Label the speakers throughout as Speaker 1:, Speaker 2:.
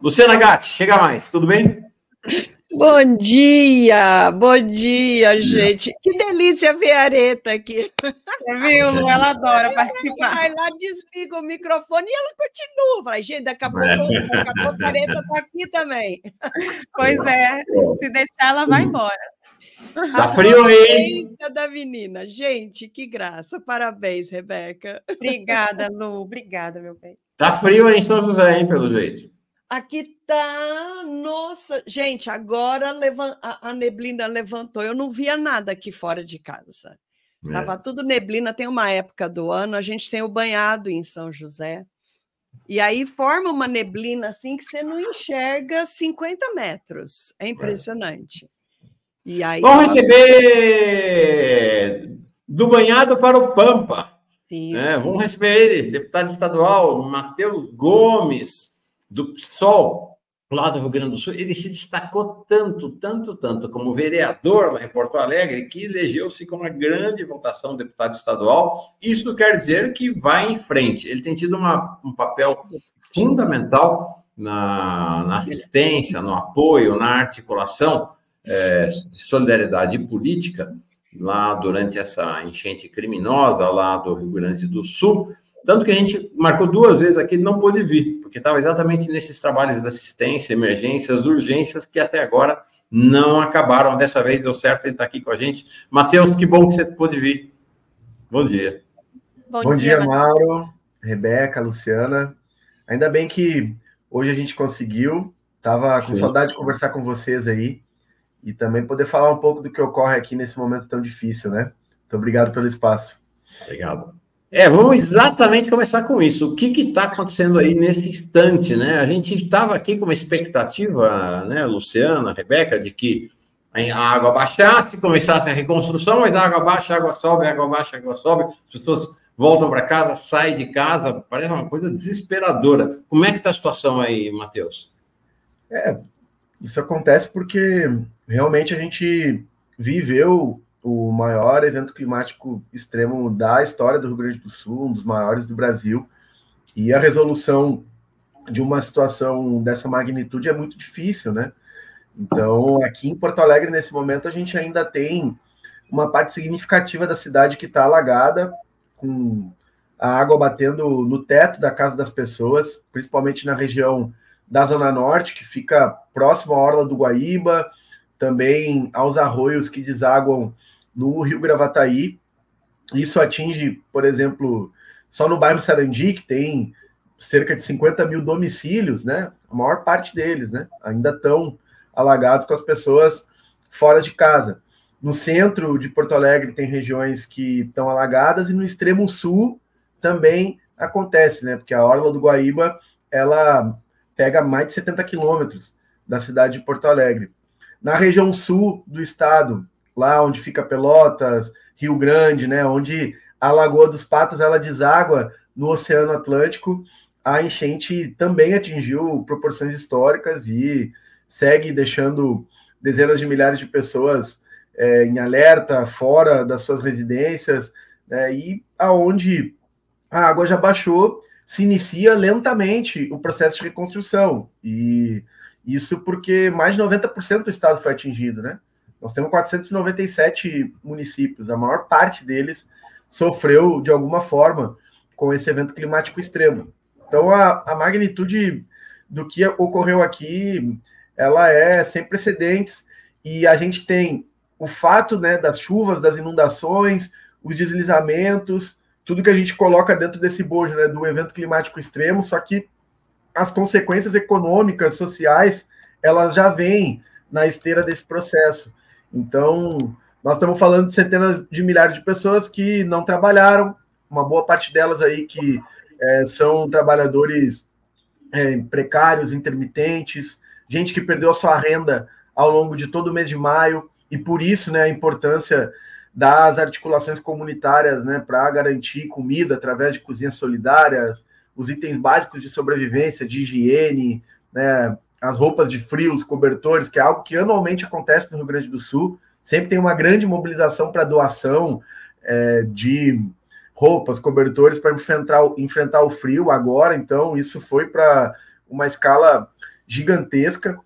Speaker 1: Luciana Gatti, chega mais, tudo bem?
Speaker 2: Bom dia, gente. Que delícia ver a Areta aqui.
Speaker 3: Você viu, Lu? Ela adora participar.
Speaker 2: Vai lá, desliga o microfone e ela continua. Vai, gente, daqui a pouco a Areta está aqui também.
Speaker 3: Pois é, se deixar, ela vai embora.
Speaker 1: Tá frio aí?
Speaker 2: Da menina. Gente, que graça. Parabéns, Rebeca.
Speaker 3: Obrigada, Lu. Obrigada, meu bem.
Speaker 1: Tá frio aí em São José, hein, pelo jeito.
Speaker 2: Aqui tá, nossa, gente, agora a neblina levantou, eu não via nada aqui fora de casa. Tava tudo neblina, tem uma época do ano, a gente tem o banhado em São José, e aí forma uma neblina assim que você não enxerga 50 metros, é impressionante. E aí,
Speaker 1: vamos receber do banhado para o Pampa. Vamos receber ele, deputado estadual, Matheus Gomes, do PSOL, lá do Rio Grande do Sul. Ele se destacou tanto como vereador lá em Porto Alegre, que elegeu-se com uma grande votação de deputado estadual. Isso quer dizer que vai em frente. Ele tem tido um papel fundamental na assistência, no apoio, na articulação de solidariedade política lá durante essa enchente criminosa lá do Rio Grande do Sul. Tanto que a gente marcou 2 vezes aqui, ele não pôde vir, porque estava exatamente nesses trabalhos de assistência, emergências, urgências, que até agora não acabaram. Dessa vez deu certo, ele está aqui com a gente. Matheus, que bom que você pôde vir. Bom dia.
Speaker 4: Bom dia, Mauro, Rebeca, Luciana. Ainda bem que hoje a gente conseguiu. Estava com saudade de conversar com vocês aí e também poder falar um pouco do que ocorre aqui nesse momento tão difícil, né? Muito obrigado pelo espaço.
Speaker 1: Obrigado. Vamos exatamente começar com isso. O que está acontecendo aí nesse instante, né? A gente estava aqui com uma expectativa, né, Luciana, Rebeca, de que a água baixasse, começasse a reconstrução, mas a água baixa, a água sobe, a água baixa, a água sobe, as pessoas voltam para casa, saem de casa, parece uma coisa desesperadora. Como é que está a situação aí, Matheus?
Speaker 4: Isso acontece porque realmente a gente viveu o maior evento climático extremo da história do Rio Grande do Sul, um dos maiores do Brasil, e a resolução de uma situação dessa magnitude é muito difícil, né? Então, aqui em Porto Alegre, nesse momento, a gente ainda tem uma parte significativa da cidade que está alagada, com a água batendo no teto da casa das pessoas, principalmente na região da Zona Norte, que fica próximo à orla do Guaíba, também aos arroios que desaguam no Rio Gravataí. Isso atinge, por exemplo, só no bairro Sarandi, que tem cerca de 50 mil domicílios, né? A maior parte deles, né? Ainda estão alagados com as pessoas fora de casa. No centro de Porto Alegre tem regiões que estão alagadas e no extremo sul também acontece, né? Porque a orla do Guaíba, ela pega mais de 70 quilômetros da cidade de Porto Alegre. Na região sul do estado, lá onde fica Pelotas, Rio Grande, né, onde a Lagoa dos Patos ela deságua no Oceano Atlântico, a enchente também atingiu proporções históricas e segue deixando dezenas de milhares de pessoas em alerta, fora das suas residências, né, e aonde a água já baixou, se inicia lentamente o processo de reconstrução. E isso porque mais de 90% do estado foi atingido, né? Nós temos 497 municípios, a maior parte deles sofreu de alguma forma com esse evento climático extremo. Então, a magnitude do que ocorreu aqui, ela é sem precedentes, e a gente tem o fato, né, das chuvas, das inundações, os deslizamentos, tudo que a gente coloca dentro desse bojo, né, do evento climático extremo, só que as consequências econômicas, sociais, elas já vêm na esteira desse processo. Então, nós estamos falando de centenas de milhares de pessoas que não trabalharam, uma boa parte delas aí que são trabalhadores precários, intermitentes, gente que perdeu a sua renda ao longo de todo o mês de maio, e por isso, né, a importância das articulações comunitárias, né, para garantir comida através de cozinhas solidárias, os itens básicos de sobrevivência, de higiene, né, as roupas de frio, os cobertores, que é algo que anualmente acontece no Rio Grande do Sul. Sempre tem uma grande mobilização para doação de roupas, cobertores para enfrentar o frio agora. Então, isso foi para uma escala gigantesca.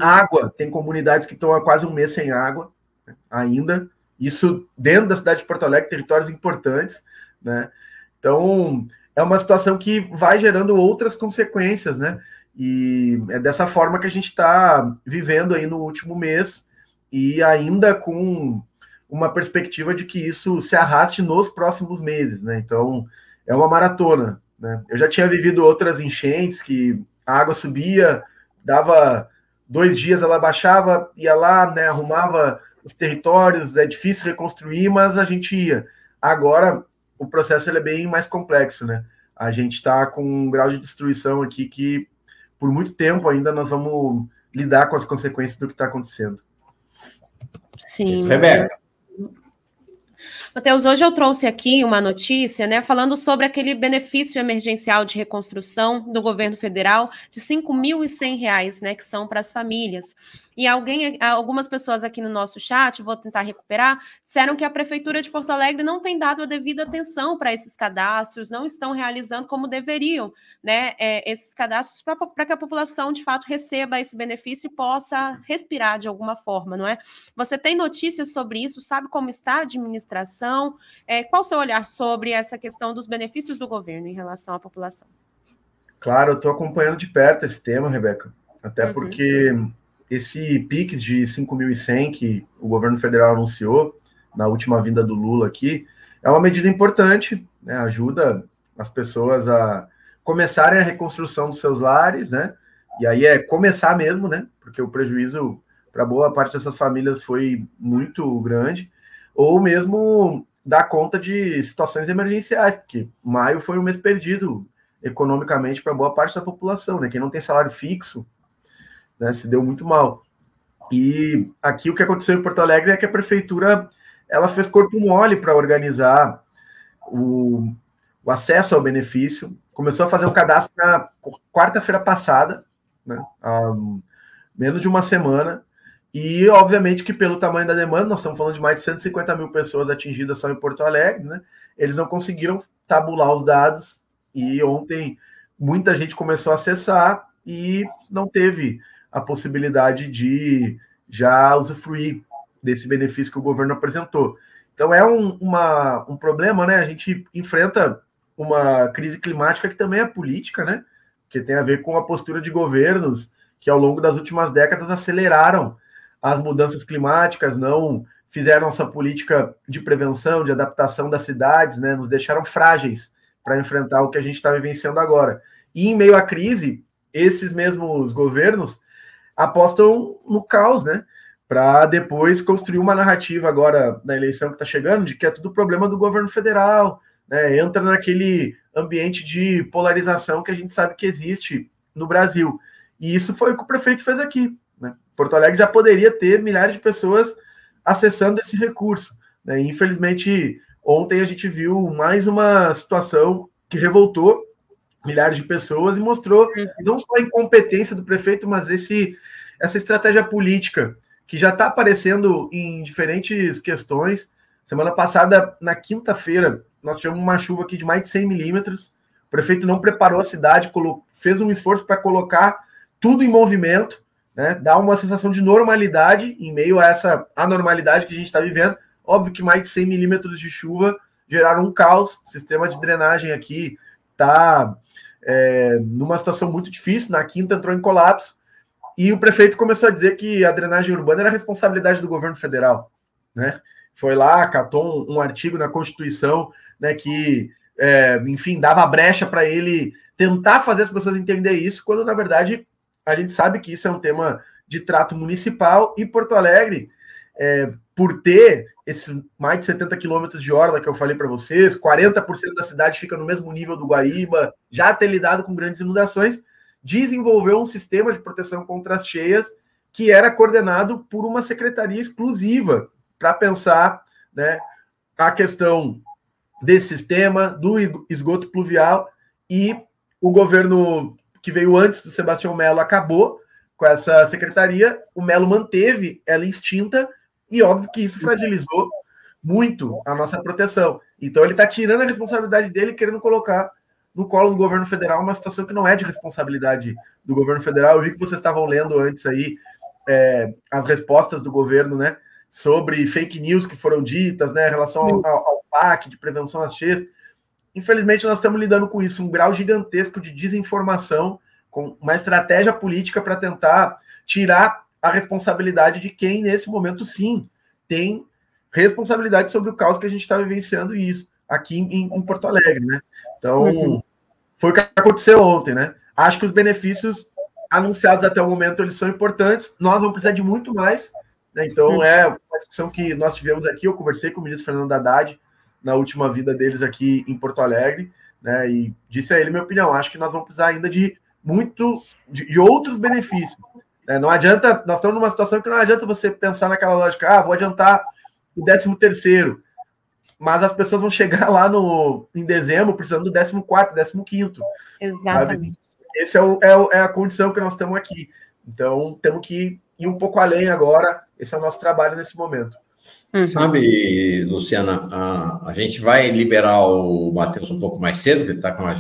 Speaker 4: Água, tem comunidades que estão há quase um mês sem água, né, ainda. Isso dentro da cidade de Porto Alegre, territórios importantes, né? Então, é uma situação que vai gerando outras consequências, né? E é dessa forma que a gente está vivendo aí no último mês e ainda com uma perspectiva de que isso se arraste nos próximos meses, né? Então, é uma maratona, né? Eu já tinha vivido outras enchentes que a água subia, dava 2 dias, ela baixava, ia lá, né, arrumava os territórios, é difícil reconstruir, mas a gente ia. Agora, o processo ele é bem mais complexo, né? A gente está com um grau de destruição aqui que, por muito tempo ainda, nós vamos lidar com as consequências do que está acontecendo.
Speaker 5: Sim.
Speaker 1: Rebeca.
Speaker 5: Matheus, hoje eu trouxe aqui uma notícia, né, falando sobre aquele benefício emergencial de reconstrução do governo federal de R$ 5.100, né, que são para as famílias. E algumas pessoas aqui no nosso chat, vou tentar recuperar, disseram que a Prefeitura de Porto Alegre não tem dado a devida atenção para esses cadastros, não estão realizando como deveriam, né, esses cadastros para que a população, de fato, receba esse benefício e possa respirar de alguma forma, não é? Você tem notícias sobre isso? Sabe como está a administração? Qual o seu olhar sobre essa questão dos benefícios do governo em relação à população?
Speaker 4: Claro, eu estou acompanhando de perto esse tema, Rebeca, até porque esse PIX de 5.100 que o governo federal anunciou na última vinda do Lula aqui, é uma medida importante, né, ajuda as pessoas a começarem a reconstrução dos seus lares, né, e aí é começar mesmo, né, porque o prejuízo para boa parte dessas famílias foi muito grande, ou mesmo dar conta de situações emergenciais, porque maio foi um mês perdido economicamente para boa parte da população, né, quem não tem salário fixo, né, se deu muito mal. E aqui o que aconteceu em Porto Alegre é que a prefeitura ela fez corpo mole para organizar o acesso ao benefício, começou a fazer o cadastro na quarta-feira passada, né, há menos de uma semana, e obviamente que pelo tamanho da demanda, nós estamos falando de mais de 150 mil pessoas atingidas só em Porto Alegre, né, eles não conseguiram tabular os dados, e ontem muita gente começou a acessar e não teve a possibilidade de já usufruir desse benefício que o governo apresentou. Então é um problema, né? A gente enfrenta uma crise climática que também é política, né? Que tem a ver com a postura de governos que ao longo das últimas décadas aceleraram as mudanças climáticas, não fizeram essa política de prevenção, de adaptação das cidades, né? Nos deixaram frágeis para enfrentar o que a gente está vivenciando agora. E em meio à crise, esses mesmos governos apostam no caos, né? Para depois construir uma narrativa agora na eleição que está chegando de que é tudo problema do governo federal, né? Entra naquele ambiente de polarização que a gente sabe que existe no Brasil. E isso foi o que o prefeito fez aqui, né? Porto Alegre já poderia ter milhares de pessoas acessando esse recurso, né? E, infelizmente, ontem a gente viu mais uma situação que revoltou milhares de pessoas e mostrou não só a incompetência do prefeito, mas essa estratégia política que já está aparecendo em diferentes questões. Semana passada, na quinta-feira, nós tivemos uma chuva aqui de mais de 100 milímetros. O prefeito não preparou a cidade, fez um esforço para colocar tudo em movimento, né? Dar uma sensação de normalidade em meio a essa anormalidade que a gente está vivendo. Óbvio que mais de 100 milímetros de chuva geraram um caos. O sistema de drenagem aqui está numa situação muito difícil. Na quinta entrou em colapso e o prefeito começou a dizer que a drenagem urbana era responsabilidade do governo federal, né? Foi lá, catou um artigo na Constituição, né, que, enfim, dava brecha para ele tentar fazer as pessoas entenderem isso, quando, na verdade, a gente sabe que isso é um tema de trato municipal e Porto Alegre, por ter esses mais de 70 quilômetros de orla que eu falei para vocês, 40% da cidade fica no mesmo nível do Guaíba, já ter lidado com grandes inundações, desenvolveu um sistema de proteção contra as cheias que era coordenado por uma secretaria exclusiva para pensar, né, a questão desse sistema, do esgoto pluvial, e o governo que veio antes do Sebastião Melo acabou com essa secretaria, o Melo manteve ela extinta, e óbvio que isso fragilizou muito a nossa proteção. Então ele está tirando a responsabilidade dele, querendo colocar no colo do governo federal, uma situação que não é de responsabilidade do governo federal. Eu vi que vocês estavam lendo antes aí as respostas do governo, né, sobre fake news que foram ditas, né, em relação ao PAC de prevenção às cheias. Infelizmente, nós estamos lidando com isso, um grau gigantesco de desinformação, com uma estratégia política para tentar tirar a responsabilidade de quem, nesse momento, sim, tem responsabilidade sobre o caos que a gente está vivenciando isso aqui em Porto Alegre, né? Então, foi o que aconteceu ontem, né? Acho que os benefícios anunciados até o momento, eles são importantes, nós vamos precisar de muito mais, né? Então, é uma discussão que nós tivemos aqui, eu conversei com o ministro Fernando Haddad na última vida deles aqui em Porto Alegre, né? E disse a ele minha opinião, acho que nós vamos precisar ainda de outros benefícios. Não adianta, nós estamos numa situação que não adianta você pensar naquela lógica, vou adiantar o 13º, mas as pessoas vão chegar lá em dezembro precisando do 14º, 15º.
Speaker 5: Exatamente.
Speaker 4: Essa é a condição que nós estamos aqui. Então, temos que ir um pouco além agora, esse é o nosso trabalho nesse momento.
Speaker 1: Sabe, Luciana, a gente vai liberar o Matheus um pouco mais cedo, porque ele está com a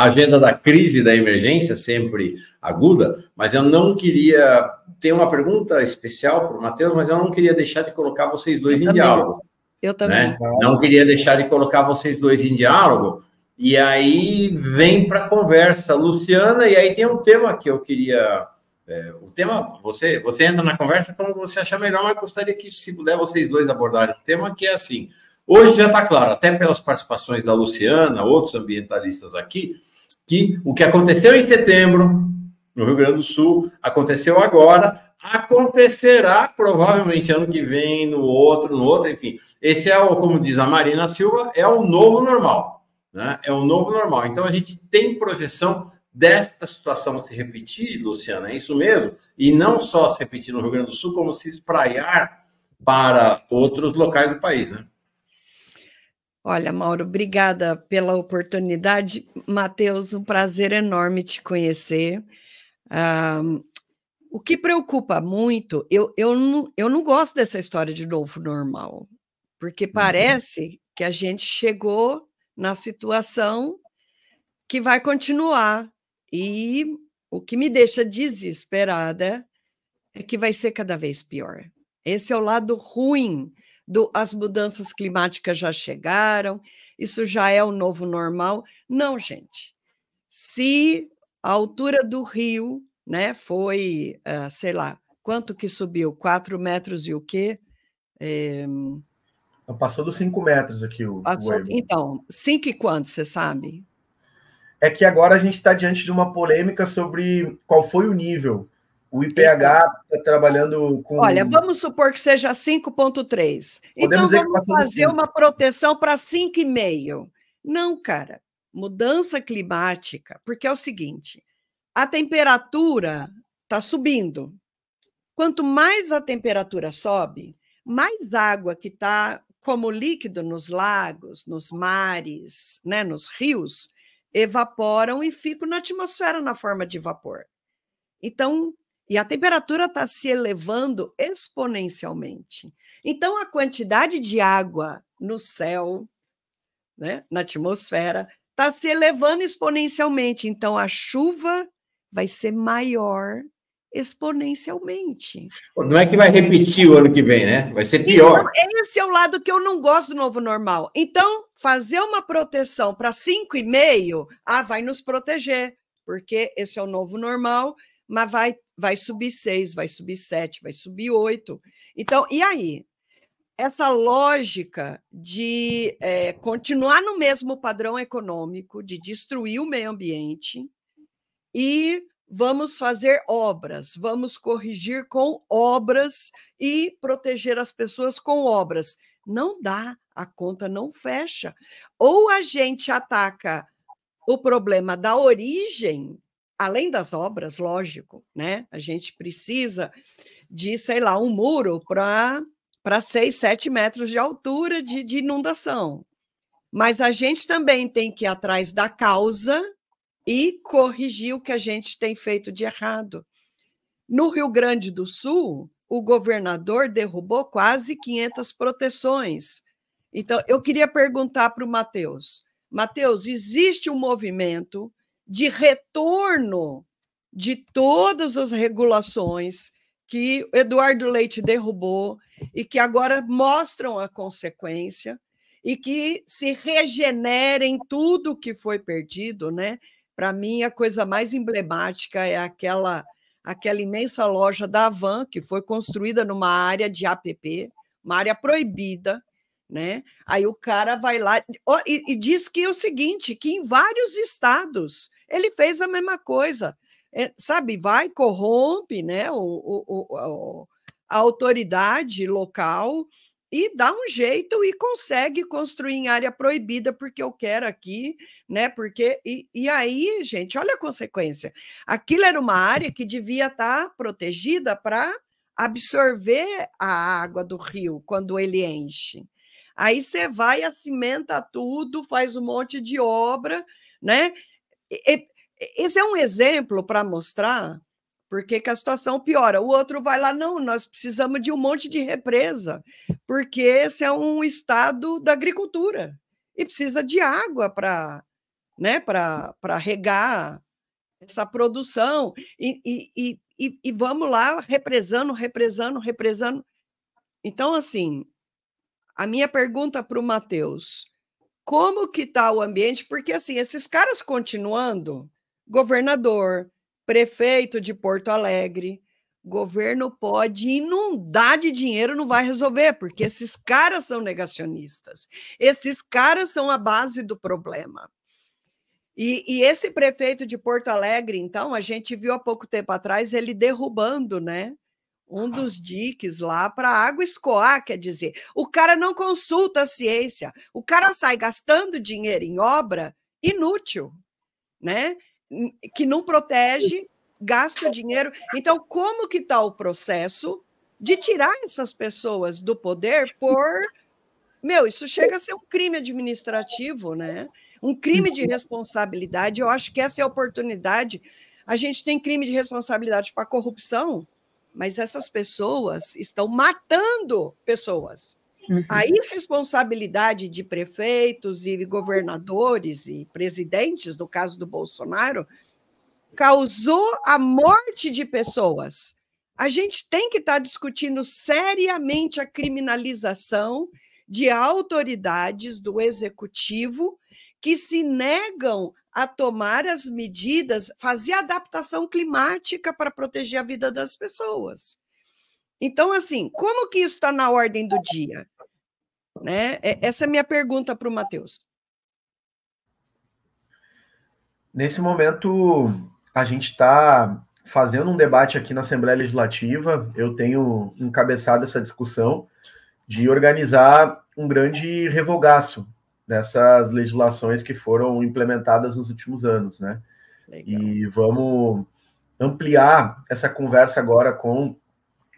Speaker 1: agenda da crise e da emergência sempre aguda, mas eu não queria ter uma pergunta especial para o Matheus, mas eu não queria deixar de colocar vocês dois em diálogo.
Speaker 2: Eu também.
Speaker 1: Né? Não queria deixar de colocar vocês dois em diálogo, e aí vem para a conversa, Luciana, e aí tem um tema que eu queria... o tema, você entra na conversa como você achar melhor, mas gostaria que, se puder, vocês dois abordarem o tema, que é assim... Hoje já está claro, até pelas participações da Luciana, outros ambientalistas aqui, que o que aconteceu em setembro, no Rio Grande do Sul, aconteceu agora, acontecerá provavelmente ano que vem, no outro, enfim. Esse é, como diz a Marina Silva, é o novo normal, né? É o novo normal. Então, a gente tem projeção desta situação se repetir, Luciana, é isso mesmo? E não só se repetir no Rio Grande do Sul, como se espraiar para outros locais do país, né?
Speaker 2: Olha, Mauro, obrigada pela oportunidade. Matheus, um prazer enorme te conhecer. O que preocupa muito, eu não gosto dessa história de novo normal, porque parece que a gente chegou na situação que vai continuar. E o que me deixa desesperada é que vai ser cada vez pior. Esse é o lado ruim. As mudanças climáticas já chegaram, isso já é o novo normal. Não, gente. Se a altura do rio, né, foi, sei lá, quanto que subiu? 4 metros e o quê?
Speaker 4: Passou dos 5 metros aqui o erro.
Speaker 2: Então, 5 e quanto, você sabe?
Speaker 4: É que agora a gente está diante de uma polêmica sobre qual foi o nível. O IPH está trabalhando com...
Speaker 2: Olha, vamos supor que seja 5,3. Então, vamos fazer uma proteção para 5,5. Não, cara. Mudança climática, porque é o seguinte, a temperatura está subindo. Quanto mais a temperatura sobe, mais água que está como líquido nos lagos, nos mares, né, nos rios, evaporam e ficam na atmosfera na forma de vapor. Então... E a temperatura está se elevando exponencialmente. Então, a quantidade de água no céu, né, na atmosfera, está se elevando exponencialmente. Então, a chuva vai ser maior exponencialmente.
Speaker 1: Não é que vai repetir o ano que vem, né? Vai ser pior.
Speaker 2: Então, esse é o lado que eu não gosto do novo normal. Então, fazer uma proteção para 5,5, vai nos proteger, porque esse é o novo normal, mas vai subir 6, vai subir 7, vai subir 8. Então, e aí? Essa lógica de continuar no mesmo padrão econômico, de destruir o meio ambiente, e vamos fazer obras, vamos corrigir com obras e proteger as pessoas com obras. Não dá, a conta não fecha. Ou a gente ataca o problema da origem, além das obras, lógico, né? A gente precisa de, sei lá, um muro para 6, 7 metros de altura de inundação. Mas a gente também tem que ir atrás da causa e corrigir o que a gente tem feito de errado. No Rio Grande do Sul, o governador derrubou quase 500 proteções. Então, eu queria perguntar para o Matheus. Matheus, existe um movimento de retorno de todas as regulações que Eduardo Leite derrubou e que agora mostram a consequência e que se regenerem tudo que foi perdido, né? Para mim, a coisa mais emblemática é aquela imensa loja da Havan, que foi construída numa área de APP, uma área proibida, né? Aí o cara vai lá e diz que é o seguinte, que em vários estados ele fez a mesma coisa, sabe? Vai, corrompe, né? A autoridade local e dá um jeito e consegue construir em área proibida porque eu quero aqui, né? Porque e aí, gente, olha a consequência. Aquilo era uma área que devia estar protegida para absorver a água do rio quando ele enche. Aí você vai, acimenta tudo, faz um monte de obra, né? Esse é um exemplo para mostrar porque que a situação piora. O outro vai lá, não, nós precisamos de um monte de represa, porque esse é um estado da agricultura e precisa de água para, né, para regar essa produção. E vamos lá, represando. Então, assim, a minha pergunta para o Matheus, como que está o ambiente? Porque, assim, esses caras continuando, governador, prefeito de Porto Alegre, governo pode inundar de dinheiro, não vai resolver, porque esses caras são negacionistas, esses caras são a base do problema. E esse prefeito de Porto Alegre, então, a gente viu há pouco tempo atrás ele derrubando, né, um dos diques lá para a água escoar, quer dizer, o cara não consulta a ciência, o cara sai gastando dinheiro em obra inútil, né? Que não protege, gasta o dinheiro. Então, como que está o processo de tirar essas pessoas do poder por... isso chega a ser um crime administrativo, né? Um crime de responsabilidade. Eu acho que essa é a oportunidade. A gente tem crime de responsabilidade para corrupção, mas essas pessoas estão matando pessoas. A irresponsabilidade de prefeitos e governadores e presidentes, no caso do Bolsonaro, causou a morte de pessoas. A gente tem que estar discutindo seriamente a criminalização de autoridades do executivo que se negam a tomar as medidas, fazer adaptação climática para proteger a vida das pessoas. Então, assim, como que isso está na ordem do dia? Né? Essa é a minha pergunta para o Matheus.
Speaker 4: Nesse momento, a gente está fazendo um debate aqui na Assembleia Legislativa. Eu tenho encabeçado essa discussão de organizar um grande revogaço dessas legislações que foram implementadas nos últimos anos, né? Legal. E vamos ampliar essa conversa agora com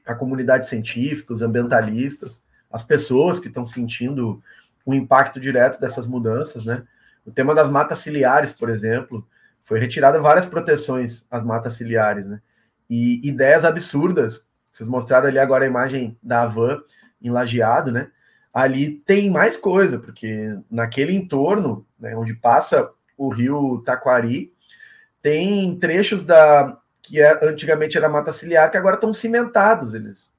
Speaker 4: a comunidade científica, os ambientalistas, as pessoas que estão sentindo o impacto direto dessas mudanças, né? O tema das matas ciliares, por exemplo, foi retirada várias proteções às matas ciliares, né? E ideias absurdas. Vocês mostraram ali agora a imagem da Havan em Lajeado, né? Ali tem mais coisa, porque naquele entorno, né, onde passa o rio Taquari, tem trechos que antigamente era mata ciliar, que agora estão cimentados. Eles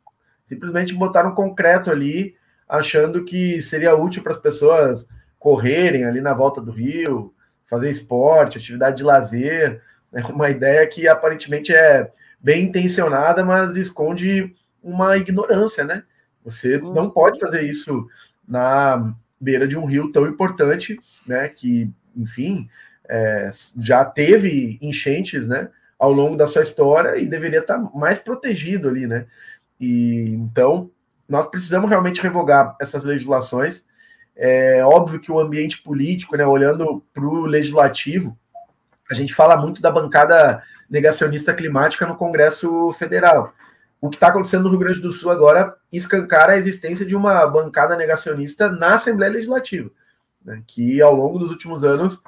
Speaker 4: simplesmente botaram concreto ali, achando que seria útil para as pessoas correrem ali na volta do rio, fazer esporte, atividade de lazer, né? Uma ideia que aparentemente é bem intencionada, mas esconde uma ignorância, né? Você não pode fazer isso na beira de um rio tão importante, né? Que, enfim, já teve enchentes, né? Ao longo da sua história e deveria estar mais protegido ali, né? E então nós precisamos realmente revogar essas legislações. É óbvio que o ambiente político, né, olhando para o legislativo, a gente fala muito da bancada negacionista climática no Congresso Federal. O que está acontecendo no Rio Grande do Sul agora escancara a existência de uma bancada negacionista na Assembleia Legislativa, né, que ao longo dos últimos anos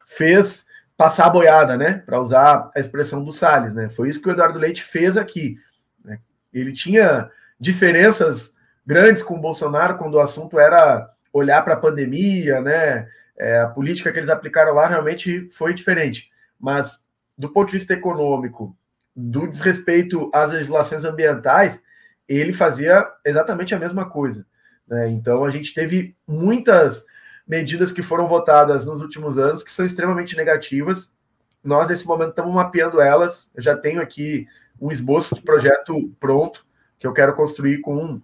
Speaker 4: fez passar a boiada, né, para usar a expressão do Salles, né. Foi isso que o Eduardo Leite fez aqui, né. Ele tinha diferenças grandes com o Bolsonaro quando o assunto era olhar para a pandemia, né, a política que eles aplicaram lá realmente foi diferente. Mas, do ponto de vista econômico, do desrespeito às legislações ambientais, ele fazia exatamente a mesma coisa, né? Então, a gente teve muitas medidas que foram votadas nos últimos anos que são extremamente negativas. Nós, nesse momento, estamos mapeando elas. Eu já tenho aqui um esboço de projeto pronto, que eu quero construir com o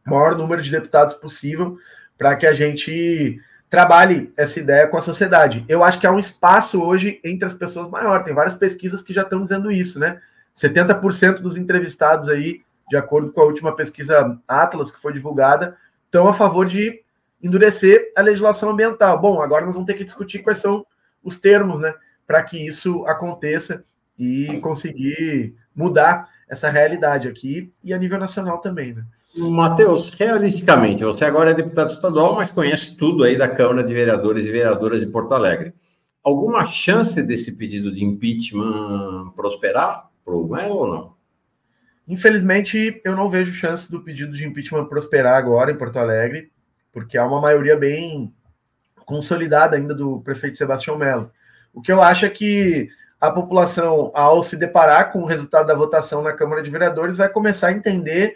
Speaker 4: maior número de deputados possível, para que a gente trabalhe essa ideia com a sociedade. Eu acho que há um espaço hoje entre as pessoas maior. Tem várias pesquisas que já estão dizendo isso, né? 70% dos entrevistados aí, de acordo com a última pesquisa Atlas, que foi divulgada, estão a favor de endurecer a legislação ambiental. Bom, agora nós vamos ter que discutir quais são os termos, né, para que isso aconteça e conseguir mudar essa realidade aqui e a nível nacional também, né?
Speaker 1: Matheus, realisticamente, você agora é deputado estadual, mas conhece tudo aí da Câmara de Vereadores e Vereadoras de Porto Alegre. Alguma chance desse pedido de impeachment prosperar para o Melo ou não?
Speaker 4: Infelizmente, eu não vejo chance do pedido de impeachment prosperar agora em Porto Alegre, porque há uma maioria bem consolidada ainda do prefeito Sebastião Melo. O que eu acho é que a população, ao se deparar com o resultado da votação na Câmara de Vereadores, vai começar a entender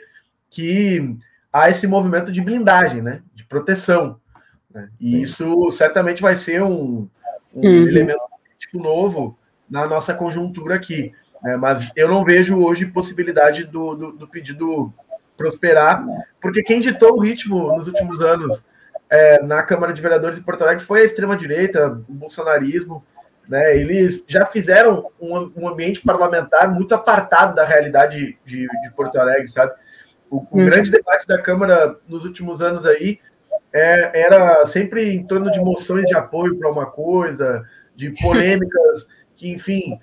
Speaker 4: que há esse movimento de blindagem, né, de proteção, né? E isso certamente vai ser um elemento político novo na nossa conjuntura aqui, né? Mas eu não vejo hoje possibilidade do pedido prosperar, porque quem ditou o ritmo nos últimos anos na Câmara de Vereadores de Porto Alegre foi a extrema-direita, o bolsonarismo, né? Eles já fizeram um ambiente parlamentar muito apartado da realidade de Porto Alegre, sabe? O grande debate da Câmara nos últimos anos aí era sempre em torno de moções de apoio para uma coisa, de polêmicas que, enfim,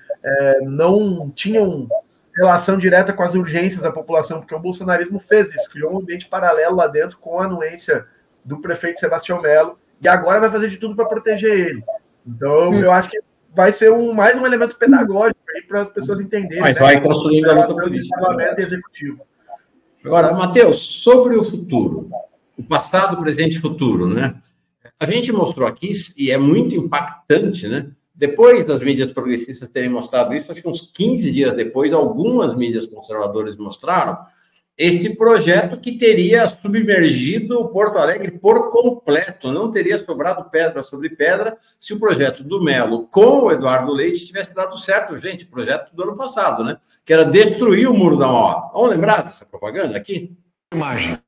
Speaker 4: não tinham relação direta com as urgências da população, porque o bolsonarismo fez isso, criou um ambiente paralelo lá dentro com a anuência do prefeito Sebastião Melo, e agora vai fazer de tudo para proteger ele. Então, eu acho que vai ser mais um elemento pedagógico aí para as pessoas entenderem.
Speaker 1: Mas vai construindo a luta política.
Speaker 4: Parlamento e executivo.
Speaker 1: Agora, Matheus, sobre o futuro, o passado, presente e futuro, né? A gente mostrou aqui, e é muito impactante, né? Depois das mídias progressistas terem mostrado isso, acho que uns 15 dias depois, algumas mídias conservadoras mostraram esse projeto que teria submergido o Porto Alegre por completo, não teria sobrado pedra sobre pedra se o projeto do Melo com o Eduardo Leite tivesse dado certo, gente, projeto do ano passado, né? Que era destruir o Muro da Mauá. Vamos lembrar dessa propaganda aqui?
Speaker 6: Imagens.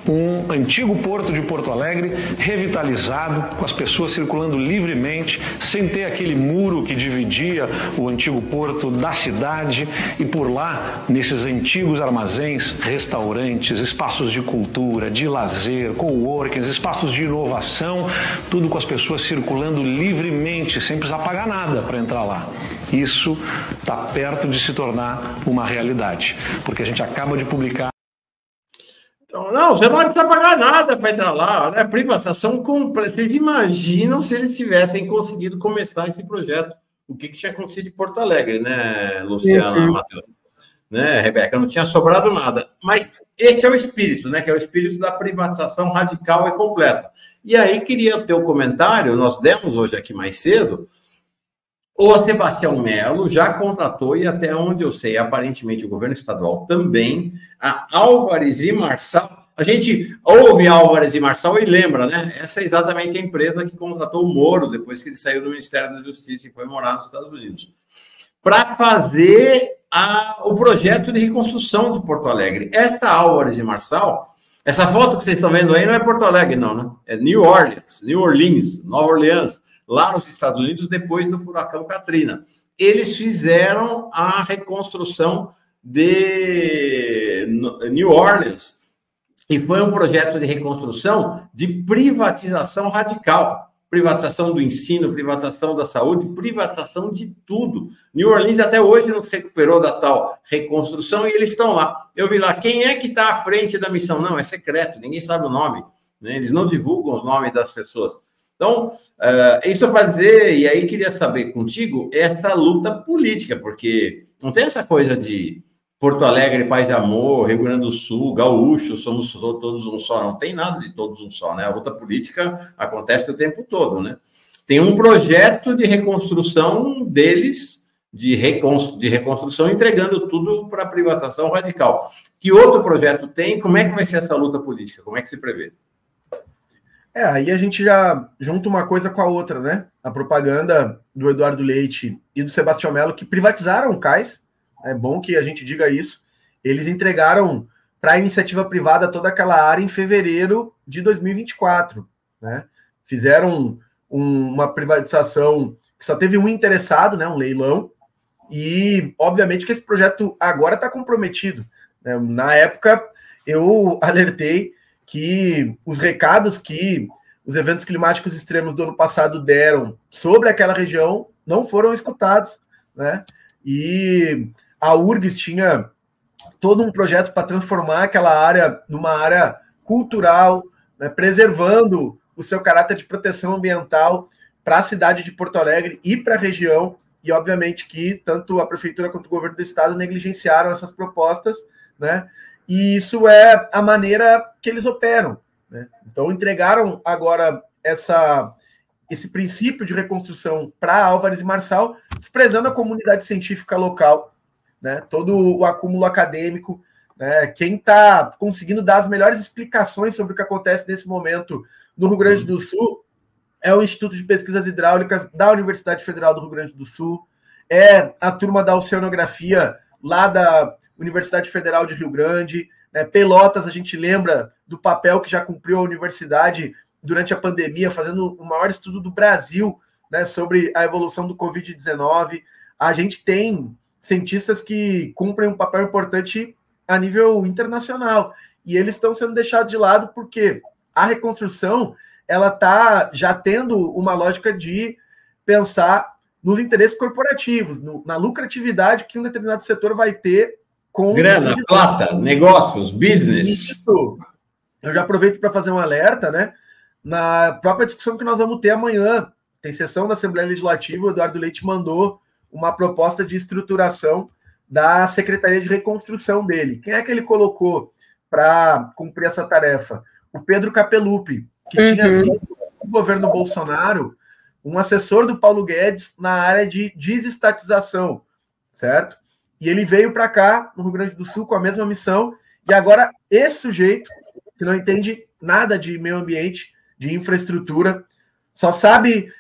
Speaker 6: Um antigo porto de Porto Alegre revitalizado, com as pessoas circulando livremente, sem ter aquele muro que dividia o antigo porto da cidade, e por lá, nesses antigos armazéns, restaurantes, espaços de cultura, de lazer, coworkings, espaços de inovação, tudo com as pessoas circulando livremente, sem precisar pagar nada para entrar lá. Isso está perto de se tornar uma realidade, porque a gente acaba de publicar.
Speaker 1: Então, não, você não precisa pagar nada para entrar lá, né? Privatização completa. Vocês imaginam se eles tivessem conseguido começar esse projeto? O que tinha acontecido em Porto Alegre, né, Luciana, Matheus? Né, Rebeca? Não tinha sobrado nada. Mas esse é o espírito, né? Que é o espírito da privatização radical e completa. E aí, queria o teu comentário, nós demos hoje aqui mais cedo, o Sebastião Melo já contratou, e até onde eu sei, aparentemente o governo estadual também, a Álvares e Marçal. A gente ouve Álvares e Marçal e lembra, né? Essa é exatamente a empresa que contratou o Moro depois que ele saiu do Ministério da Justiça e foi morar nos Estados Unidos, para fazer o projeto de reconstrução de Porto Alegre. Essa Álvares e Marçal, essa foto que vocês estão vendo aí não é Porto Alegre, não, né? É New Orleans, Nova Orleans, lá nos Estados Unidos, depois do furacão Katrina. Eles fizeram a reconstrução de New Orleans, e foi um projeto de reconstrução de privatização radical. Privatização do ensino, privatização da saúde, privatização de tudo. New Orleans até hoje não se recuperou da tal reconstrução, e eles estão lá. Eu vi lá, quem é que está à frente da missão? Não, é secreto, ninguém sabe o nome, né? Eles não divulgam os nomes das pessoas. Então, isso para dizer, e aí queria saber contigo, essa luta política, porque não tem essa coisa de Porto Alegre, Paz e Amor, Rio Grande do Sul, Gaúcho, somos todos um só. Não tem nada de todos um só, né? A luta política acontece o tempo todo, né? Tem um projeto de reconstrução deles, de reconstrução, entregando tudo para a privatização radical. Que outro projeto tem? Como é que vai ser essa luta política? Como é que se prevê?
Speaker 4: Aí a gente já junta uma coisa com a outra, né? A propaganda do Eduardo Leite e do Sebastião Mello, que privatizaram o cais, é bom que a gente diga isso, eles entregaram para a iniciativa privada toda aquela área em fevereiro de 2024, né? Fizeram uma privatização que só teve um interessado, né? Um leilão, e obviamente que esse projeto agora está comprometido, né? Na época, eu alertei que os recados que os eventos climáticos extremos do ano passado deram sobre aquela região não foram escutados, né? E a URGS tinha todo um projeto para transformar aquela área numa área cultural, né, preservando o seu caráter de proteção ambiental para a cidade de Porto Alegre e para a região, e obviamente que tanto a prefeitura quanto o governo do estado negligenciaram essas propostas, né? E isso é a maneira que eles operam, né? Então entregaram agora esse princípio de reconstrução para Álvares e Marçal, desprezando a comunidade científica local, né? Todo o acúmulo acadêmico, né? Quem está conseguindo dar as melhores explicações sobre o que acontece nesse momento no Rio Grande do Sul é o Instituto de Pesquisas Hidráulicas da Universidade Federal do Rio Grande do Sul, é a turma da Oceanografia lá da Universidade Federal de Rio Grande, né? Pelotas, a gente lembra do papel que já cumpriu a universidade durante a pandemia, fazendo o maior estudo do Brasil, né, sobre a evolução do Covid-19. A gente tem cientistas que cumprem um papel importante a nível internacional, e eles estão sendo deixados de lado porque a reconstrução ela está já tendo uma lógica de pensar nos interesses corporativos, na lucratividade que um determinado setor vai ter com...
Speaker 1: Grana, plata, negócios, business.
Speaker 4: Isso. Eu já aproveito para fazer um alerta, né? Na própria discussão que nós vamos ter amanhã, tem sessão da Assembleia Legislativa, o Eduardo Leite mandou uma proposta de estruturação da Secretaria de Reconstrução dele. Quem é que ele colocou para cumprir essa tarefa? O Pedro Capelupi, que tinha sido no governo Bolsonaro um assessor do Paulo Guedes na área de desestatização, certo? E ele veio para cá, no Rio Grande do Sul, com a mesma missão, e agora esse sujeito, que não entende nada de meio ambiente, de infraestrutura, só sabe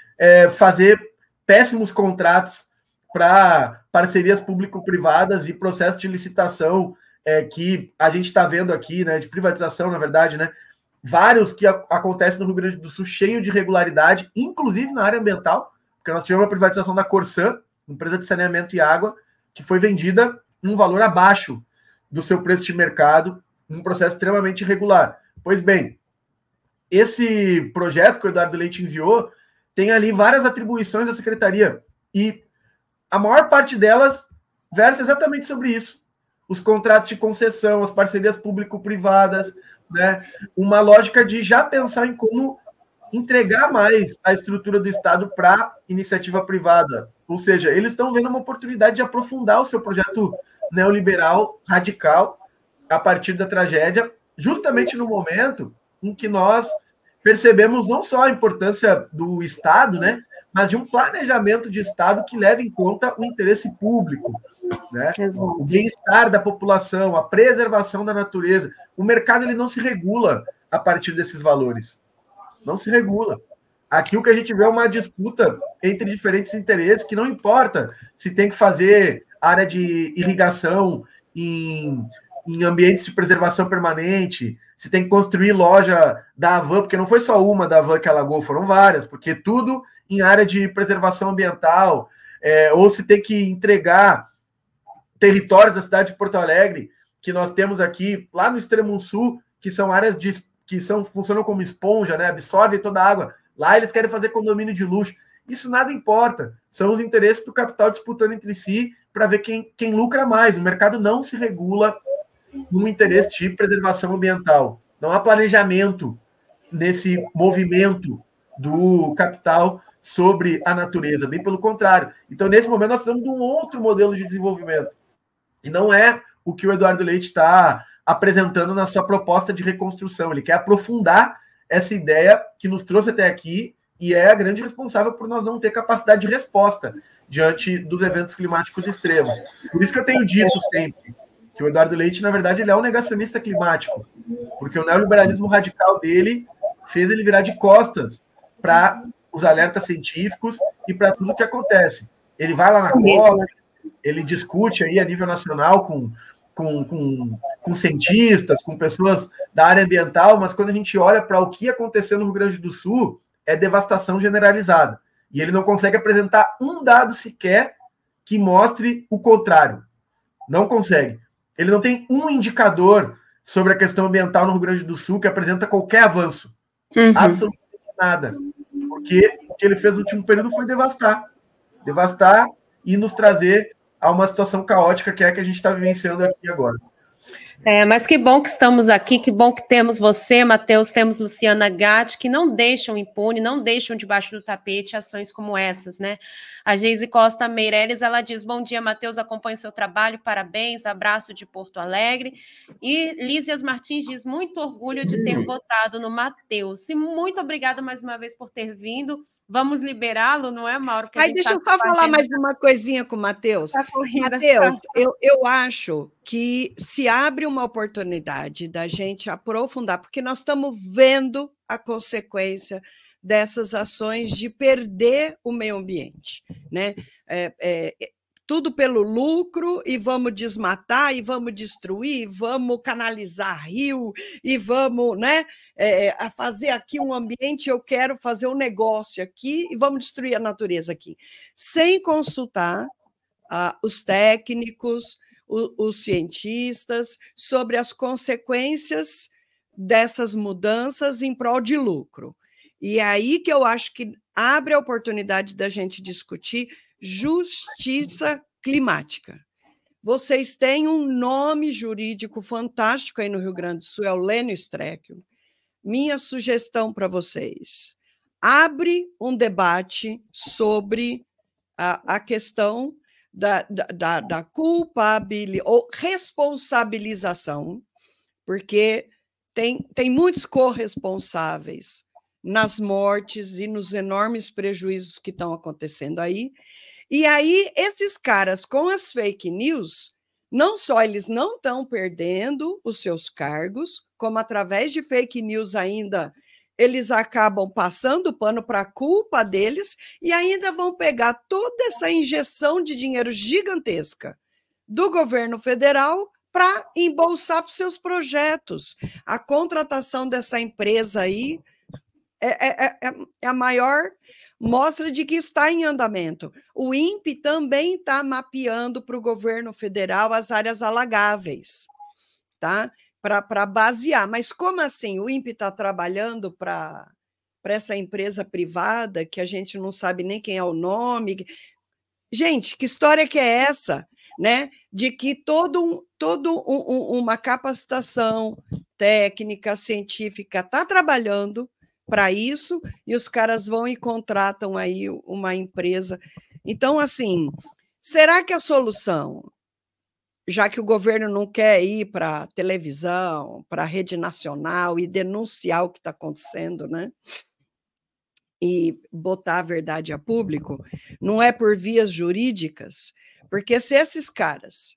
Speaker 4: fazer péssimos contratos para parcerias público-privadas e processo de licitação que a gente está vendo aqui, né, de privatização, na verdade, né, vários que acontecem no Rio Grande do Sul cheio de irregularidade, inclusive na área ambiental, porque nós tivemos a privatização da Corsã, empresa de saneamento e água, que foi vendida num valor abaixo do seu preço de mercado, num processo extremamente irregular. Pois bem, esse projeto que o Eduardo Leite enviou tem ali várias atribuições da secretaria, e a maior parte delas versa exatamente sobre isso. Os contratos de concessão, as parcerias público-privadas, né? Uma lógica de já pensar em como entregar mais a estrutura do Estado para iniciativa privada. Ou seja, eles estão vendo uma oportunidade de aprofundar o seu projeto neoliberal radical a partir da tragédia, justamente no momento em que nós percebemos não só a importância do Estado, né, mas de um planejamento de Estado que leve em conta o interesse público, né? O bem-estar da população, a preservação da natureza. O mercado ele não se regula a partir desses valores. Não se regula. Aqui o que a gente vê é uma disputa entre diferentes interesses, que não importa se tem que fazer área de irrigação em ambientes de preservação permanente, se tem que construir loja da Havan, porque não foi só uma da Havan que alagou, foram várias, porque tudo em área de preservação ambiental, ou se tem que entregar territórios da cidade de Porto Alegre, que nós temos aqui, lá no extremo sul, que são áreas funcionam como esponja, né? Absorvem toda a água. Lá eles querem fazer condomínio de luxo. Isso nada importa. São os interesses do capital disputando entre si para ver quem lucra mais. O mercado não se regula no interesse de preservação ambiental. Não há planejamento nesse movimento do capital sobre a natureza. Bem pelo contrário. Então, nesse momento, nós estamos de um outro modelo de desenvolvimento. E não é o que o Eduardo Leite está apresentando na sua proposta de reconstrução. Ele quer aprofundar essa ideia que nos trouxe até aqui e é a grande responsável por nós não ter capacidade de resposta diante dos eventos climáticos extremos. Por isso que eu tenho dito sempre que o Eduardo Leite, na verdade, ele é um negacionista climático, porque o neoliberalismo radical dele fez ele virar de costas para os alertas científicos e para tudo que acontece. Ele vai lá na COP, ele discute aí a nível nacional com cientistas, com pessoas da área ambiental, mas quando a gente olha para o que aconteceu no Rio Grande do Sul, é devastação generalizada. E ele não consegue apresentar um dado sequer que mostre o contrário. Não consegue. Ele não tem um indicador sobre a questão ambiental no Rio Grande do Sul que apresenta qualquer avanço. Absolutamente nada. Porque o que ele fez no último período foi devastar e nos trazer a uma situação caótica que é a que a gente está vivenciando aqui agora.
Speaker 5: Mas que bom que estamos aqui, que bom que temos você, Matheus, temos Luciana Gatti, que não deixam impune, não deixam debaixo do tapete ações como essas, né? A Geise Costa Meirelles, ela diz, bom dia, Matheus, acompanho o seu trabalho, parabéns, abraço de Porto Alegre. E Lísias Martins diz, muito orgulho de ter votado no Matheus. E muito obrigada mais uma vez por ter vindo. Vamos liberá-lo, não é, Mauro?
Speaker 2: Deixa eu só falar mais uma coisinha com o Matheus. Matheus, eu acho que se abre uma oportunidade da gente aprofundar, porque nós estamos vendo a consequência dessas ações de perder o meio ambiente, né? Tudo pelo lucro, e vamos desmatar, e vamos destruir, vamos canalizar rio, e vamos, né, a fazer aqui um ambiente, eu quero fazer um negócio aqui, e vamos destruir a natureza aqui, sem consultar os técnicos, os cientistas, sobre as consequências dessas mudanças em prol de lucro. E é aí que eu acho que abre a oportunidade da gente discutir justiça climática. Vocês têm um nome jurídico fantástico aí no Rio Grande do Sul, é o Lênio Strecchio. Minha sugestão para vocês, abre um debate sobre a questão da culpabilidade ou responsabilização, porque tem muitos corresponsáveis nas mortes e nos enormes prejuízos que estão acontecendo aí. E aí, esses caras com as fake news, não só eles não estão perdendo os seus cargos, como através de fake news ainda eles acabam passando pano para a culpa deles e ainda vão pegar toda essa injeção de dinheiro gigantesca do governo federal para embolsar para os seus projetos. A contratação dessa empresa aí é a maior mostra de que está em andamento. O INPE também está mapeando para o governo federal as áreas alagáveis, tá? Para basear. Mas como assim? O INPE está trabalhando para essa empresa privada que a gente não sabe nem quem é o nome. Gente, que história que é essa? Né? De que uma capacitação técnica, científica está trabalhando para isso, e os caras vão e contratam aí uma empresa. Então, assim, será que a solução, já que o governo não quer ir para a televisão, para a rede nacional e denunciar o que está acontecendo, né? E botar a verdade a público, não é por vias jurídicas? Porque se esses caras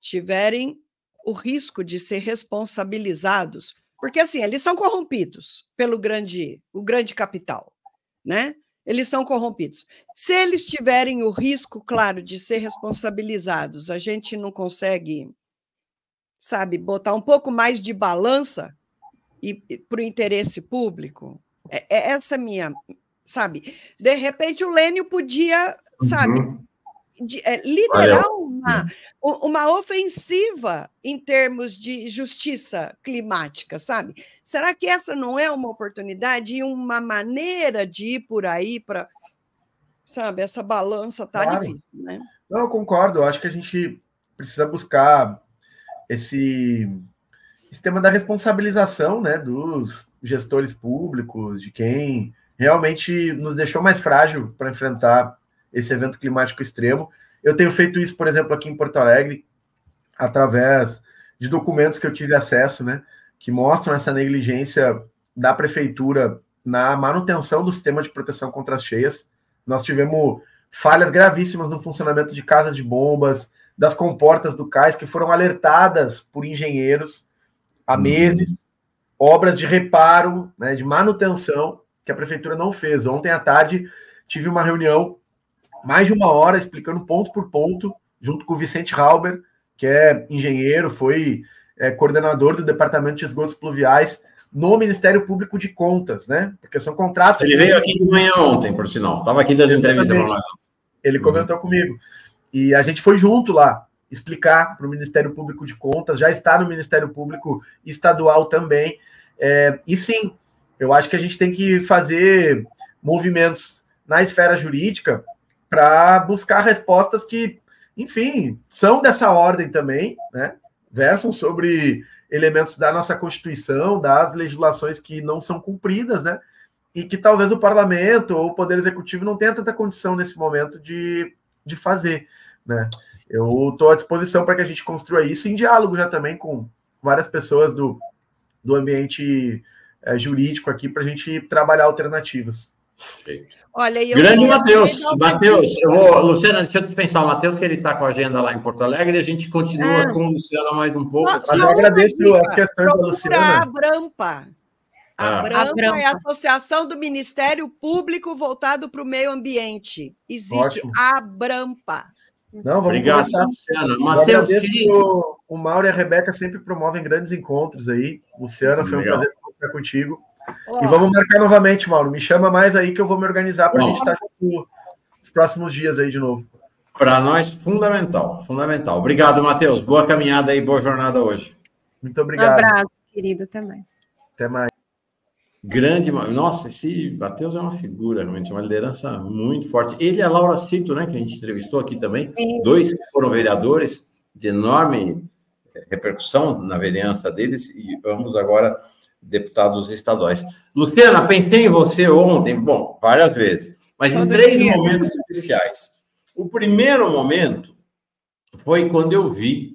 Speaker 2: tiverem o risco de ser responsabilizados, porque, assim, eles são corrompidos pelo o grande capital, né? Eles são corrompidos. Se eles tiverem o risco, claro, de ser responsabilizados, a gente não consegue, sabe, botar um pouco mais de balança para o interesse público? Essa minha, sabe? De repente, o Lênio podia, sabe, liderar uma ofensiva em termos de justiça climática, sabe? Será que essa não é uma oportunidade e uma maneira de ir por aí para, sabe, essa balança está
Speaker 4: claro.
Speaker 2: Difícil, né?
Speaker 4: Não, eu concordo, eu acho que a gente precisa buscar esse tema da responsabilização, né, dos gestores públicos, de quem realmente nos deixou mais frágil para enfrentar esse evento climático extremo. Eu tenho feito isso, por exemplo, aqui em Porto Alegre, através de documentos que eu tive acesso, né, que mostram essa negligência da prefeitura na manutenção do sistema de proteção contra as cheias. Nós tivemos falhas gravíssimas no funcionamento de casas de bombas, das comportas do cais, que foram alertadas por engenheiros há meses, obras de reparo, né, de manutenção, que a prefeitura não fez. Ontem à tarde tive uma reunião, mais de 1 hora, explicando ponto por ponto, junto com o Vicente Halber, que é engenheiro, foi coordenador do Departamento de Esgotos Pluviais no Ministério Público de Contas, né? Porque são contratos...
Speaker 1: Ele veio aqui de manhã ontem, por sinal. Estava aqui dando entrevista para nós.
Speaker 4: Ele comentou comigo. E a gente foi junto lá explicar para o Ministério Público de Contas, já está no Ministério Público Estadual também. E sim, eu acho que a gente tem que fazer movimentos na esfera jurídica para buscar respostas que, enfim, são dessa ordem também, né? Versam sobre elementos da nossa Constituição, das legislações que não são cumpridas, né? E que talvez o Parlamento ou o Poder Executivo não tenha tanta condição nesse momento de fazer, né? Eu estou à disposição para que a gente construa isso em diálogo já também com várias pessoas do ambiente jurídico aqui para a gente trabalhar alternativas.
Speaker 2: Olha,
Speaker 1: grande Matheus, Luciana, deixa eu dispensar o Matheus, que ele está com a agenda lá em Porto Alegre, e a gente continua com o Luciana mais um pouco.
Speaker 4: Mas eu agradeço as questões da Luciana.
Speaker 2: A Abrampa. A Abrampa é a Associação do Ministério Público voltado para o meio ambiente. Existe a Abrampa.
Speaker 4: Não, vamos
Speaker 1: Obrigado,
Speaker 4: conversar.
Speaker 1: Luciana. Matheus,
Speaker 4: o Mauro e a Rebeca sempre promovem grandes encontros aí. Luciana, foi um prazer conversar contigo. E vamos marcar novamente, Mauro. Me chama mais aí que eu vou me organizar para a gente estar junto nos próximos dias aí de novo.
Speaker 1: Para nós, fundamental, fundamental. Obrigado, Matheus. Boa caminhada aí, boa jornada hoje.
Speaker 4: Muito obrigado.
Speaker 5: Um abraço, querido. Até mais.
Speaker 4: Até mais.
Speaker 1: Grande, nossa, esse Matheus é uma figura, realmente, uma liderança muito forte. Ele e a Laura Cito, né, que a gente entrevistou aqui também, dois que foram vereadores de enorme repercussão na vereança deles, e ambos agora deputados estaduais. Luciana, pensei em você ontem, bom, várias vezes, mas em 3 momentos especiais. O primeiro momento foi quando eu li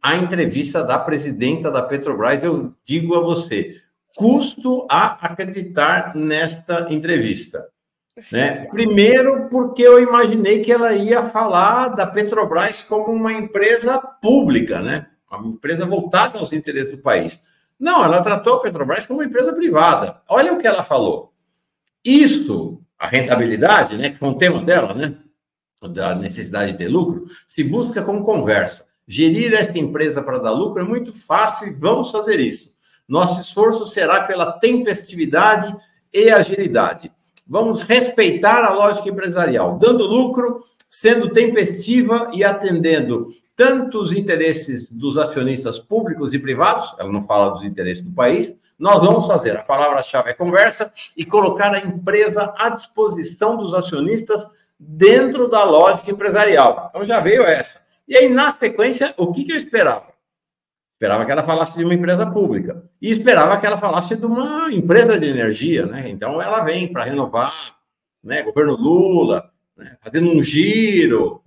Speaker 1: a entrevista da presidenta da Petrobras. Eu digo a você, custo a acreditar nesta entrevista, né? Primeiro, porque eu imaginei que ela ia falar da Petrobras como uma empresa pública, né? Uma empresa voltada aos interesses do país. Não, ela tratou a Petrobras como uma empresa privada. Olha o que ela falou. Isso, a rentabilidade, né, que foi um tema dela, né, da necessidade de ter lucro, se busca com conversa. Gerir essa empresa para dar lucro é muito fácil e vamos fazer isso. Nosso esforço será pela tempestividade e agilidade. Vamos respeitar a lógica empresarial, dando lucro, sendo tempestiva e atendendo tanto os interesses dos acionistas públicos e privados, ela não fala dos interesses do país, nós vamos fazer, a palavra-chave é conversa, e colocar a empresa à disposição dos acionistas dentro da lógica empresarial. Então já veio essa. E aí, na sequência, o que eu esperava? Esperava que ela falasse de uma empresa pública. E esperava que ela falasse de uma empresa de energia, né? Então ela vem para renovar, né? Governo Lula, né? Fazendo um giro,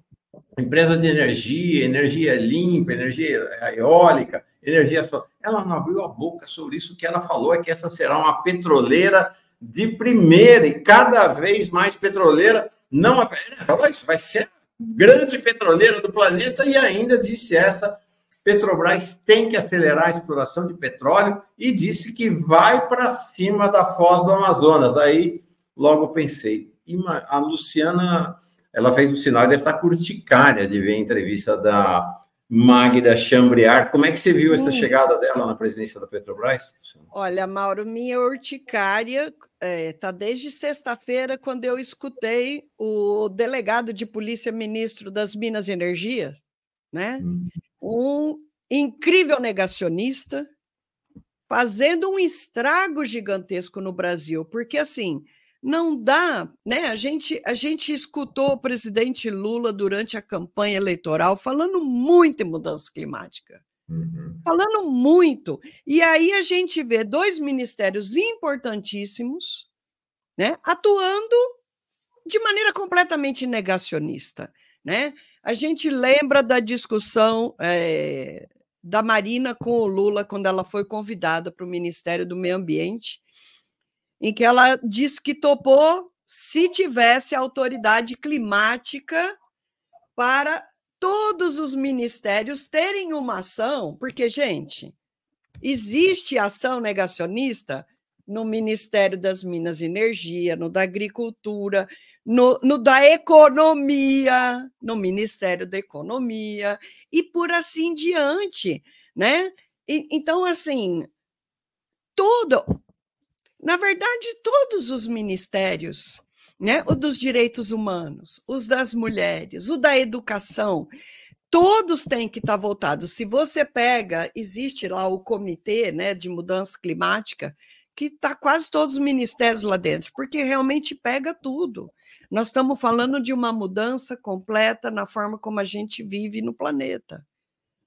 Speaker 1: empresa de energia, energia limpa, energia eólica, energia solar. Ela não abriu a boca sobre isso. O que ela falou é que essa será uma petroleira de primeira e cada vez mais petroleira. Não, ela falou isso, vai ser a grande petroleira do planeta, e ainda disse essa, Petrobras tem que acelerar a exploração de petróleo, e disse que vai para cima da foz do Amazonas. Aí logo pensei, a Luciana, ela fez o sinal, deve estar curticária de ver a entrevista da Magda Chambriard. Como é que você viu essa chegada dela na presidência da Petrobras?
Speaker 2: Olha, Mauro, minha urticária está desde sexta-feira, quando eu escutei o delegado de polícia, ministro das Minas e Energia, né? Um incrível negacionista, fazendo um estrago gigantesco no Brasil, porque assim, não dá, né? A gente escutou o presidente Lula durante a campanha eleitoral falando muito em mudança climática, falando muito. E aí a gente vê 2 ministérios importantíssimos, né, atuando de maneira completamente negacionista, né? A gente lembra da discussão da Marina com o Lula, quando ela foi convidada para o Ministério do Meio Ambiente, em que ela disse que topou se tivesse autoridade climática para todos os ministérios terem uma ação, porque, gente, existe ação negacionista no Ministério das Minas e Energia, no da Agricultura, no da Economia, no Ministério da Economia, e por assim diante, né? Então, assim, na verdade, todos os ministérios, né? O dos direitos humanos, os das mulheres, o da educação, todos têm que estar voltados. Se você pega, existe lá o comitê, né, de mudança climática, que está quase todos os ministérios lá dentro, porque realmente pega tudo. Nós estamos falando de uma mudança completa na forma como a gente vive no planeta,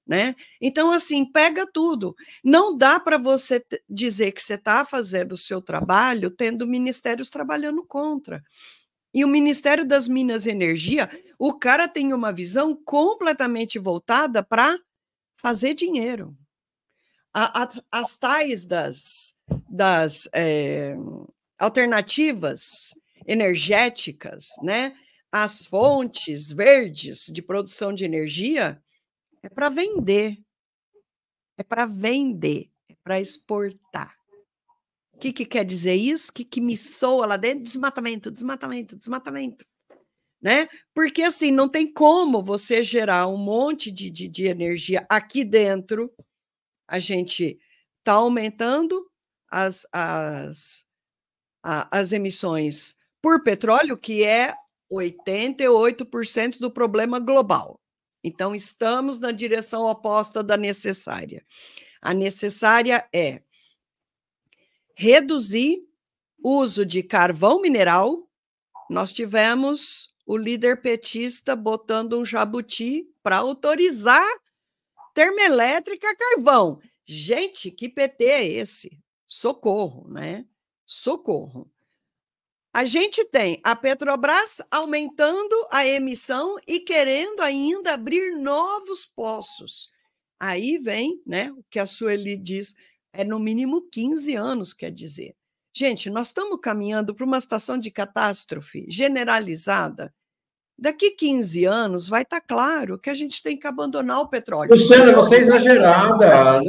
Speaker 2: né? Então, assim, pega tudo. Não dá para você dizer que você está fazendo o seu trabalho tendo ministérios trabalhando contra. E o Ministério das Minas e Energia, o cara tem uma visão completamente voltada para fazer dinheiro. As tais das alternativas energéticas, né? As fontes verdes de produção de energia é para vender, é para exportar. O que quer dizer isso? O que me soa lá dentro? Desmatamento, né? Porque assim, não tem como você gerar um monte de energia aqui dentro. A gente está aumentando as emissões por petróleo, que é 88% do problema global. Então, estamos na direção oposta da necessária. A necessária é reduzir o uso de carvão mineral. Nós tivemos o líder petista botando um jabuti para autorizar termoelétrica a carvão. Gente, que PT é esse? Socorro, né? Socorro. A gente tem a Petrobras aumentando a emissão e querendo ainda abrir novos poços. Aí vem, né, o que a Sueli diz, é no mínimo 15 anos, quer dizer. Gente, nós estamos caminhando para uma situação de catástrofe generalizada. Daqui 15 anos vai estar claro que a gente tem que abandonar o petróleo.
Speaker 1: Luciana, você é exagerada.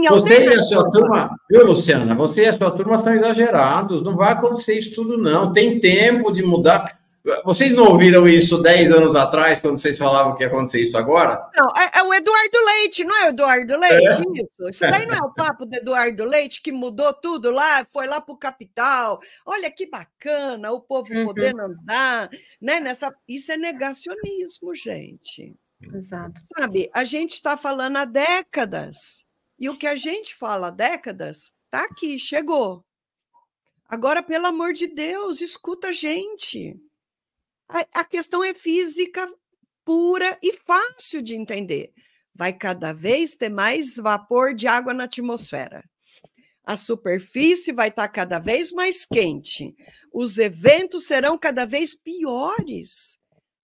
Speaker 1: Você e a sua turma, viu, Luciana? Você e a sua turma são exagerados. Não vai acontecer isso tudo, não. Tem tempo de mudar. Vocês não ouviram isso 10 anos atrás, quando vocês falavam que ia acontecer isso agora?
Speaker 2: Não, é o Eduardo Leite, não é o Eduardo Leite? Isso daí não é o papo do Eduardo Leite, que mudou tudo lá, foi lá para o capital. Olha que bacana, o povo podendo andar, né? Isso é negacionismo, gente.
Speaker 5: Exato.
Speaker 2: Sabe, a gente está falando há décadas, e o que a gente fala há décadas está aqui, chegou. Agora, pelo amor de Deus, escuta a gente. A questão é física pura e fácil de entender. Vai cada vez ter mais vapor de água na atmosfera. A superfície vai estar cada vez mais quente. Os eventos serão cada vez piores.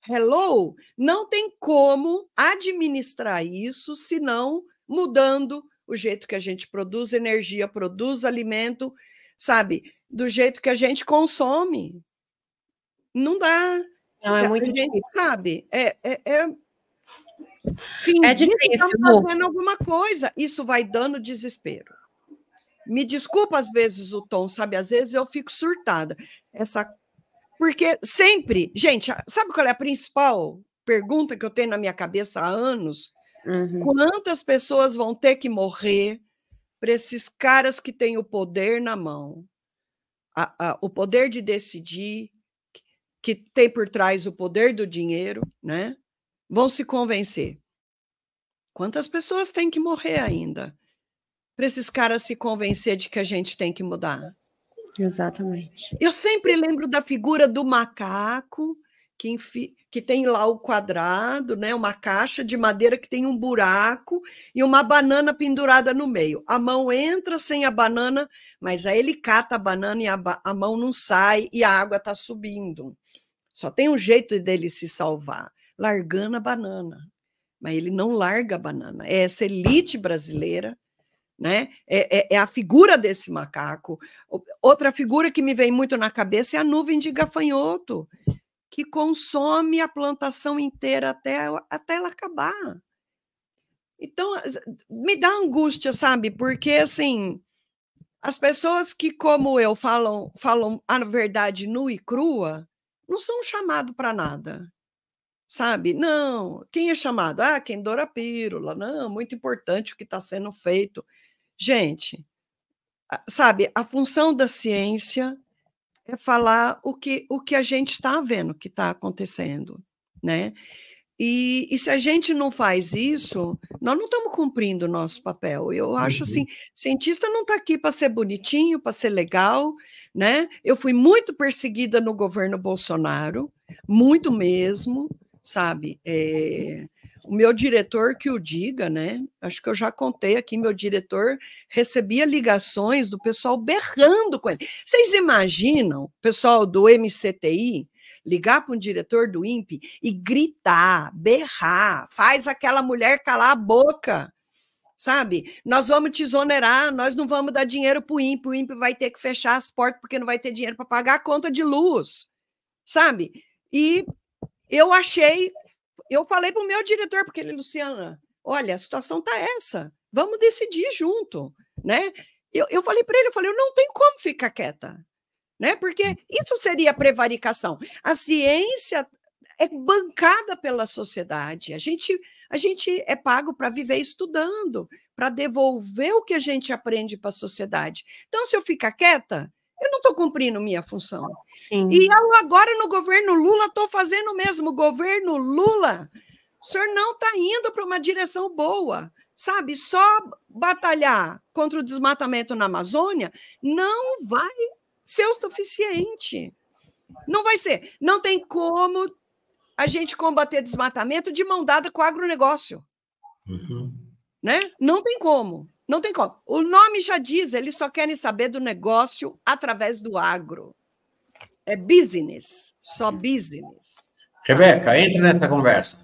Speaker 2: Hello? Não tem como administrar isso senão mudando o jeito que a gente produz energia, produz alimento, sabe? Do jeito que a gente consome. Não dá.
Speaker 5: Não, é muito difícil.
Speaker 2: Sabe?
Speaker 5: É difícil.
Speaker 2: Estamos fazendo alguma coisa. Isso vai dando desespero. Me desculpa, às vezes, o tom, sabe? Às vezes eu fico surtada. Porque sempre... Gente, sabe qual é a principal pergunta que eu tenho na minha cabeça há anos? Quantas pessoas vão ter que morrer para esses caras que têm o poder na mão? O poder de decidir, que tem por trás o poder do dinheiro, né? Vão se convencer. Quantas pessoas têm que morrer ainda para esses caras se convencer de que a gente tem que mudar?
Speaker 5: Exatamente.
Speaker 2: Eu sempre lembro da figura do macaco que tem lá o quadrado, né? Uma caixa de madeira que tem um buraco e uma banana pendurada no meio. A mão entra sem a banana, mas aí ele cata a banana e a mão não sai e a água está subindo. Só tem um jeito dele se salvar, largando a banana. Mas ele não larga a banana. É essa elite brasileira, né? É a figura desse macaco. Outra figura que me vem muito na cabeça é a nuvem de gafanhoto, que consome a plantação inteira até ela acabar. Então, me dá angústia, sabe? Porque, assim, as pessoas que, como eu, falam a verdade nua e crua, não são chamados para nada, sabe? Não, quem é chamado? Quem doura a pílula. Não, muito importante o que está sendo feito. Gente, sabe, a função da ciência é falar o que a gente está vendo que está acontecendo, né? E se a gente não faz isso, nós não estamos cumprindo o nosso papel. Eu acho assim, cientista não está aqui para ser bonitinho, para ser legal, né? Eu fui muito perseguida no governo Bolsonaro, muito mesmo, sabe? O meu diretor que o diga, né? Acho que eu já contei aqui, meu diretor recebia ligações do pessoal berrando com ele. Vocês imaginam, pessoal do MCTI, ligar para um diretor do INPE e gritar, berrar, faz aquela mulher calar a boca, sabe? Nós vamos te exonerar, nós não vamos dar dinheiro para o INPE vai ter que fechar as portas porque não vai ter dinheiro para pagar a conta de luz, sabe? E eu falei para o meu diretor, porque ele, Luciana, olha, a situação está essa, vamos decidir junto, né? Eu falei para ele, eu não tenho como ficar quieta, né? Porque isso seria prevaricação. A ciência é bancada pela sociedade. A gente é pago para viver estudando, para devolver o que a gente aprende para a sociedade. Então, se eu ficar quieta, eu não estou cumprindo minha função.
Speaker 5: Sim.
Speaker 2: E eu agora, no governo Lula, estou fazendo o mesmo. Governo Lula, o senhor não está indo para uma direção boa. Sabe, só batalhar contra o desmatamento na Amazônia não vai ser o suficiente. Não vai ser. Não tem como a gente combater desmatamento de mão dada com o agronegócio. Né? Não tem como. Não tem como. O nome já diz, eles só querem saber do negócio através do agro. É business, só business.
Speaker 1: Rebeca, entre nessa conversa.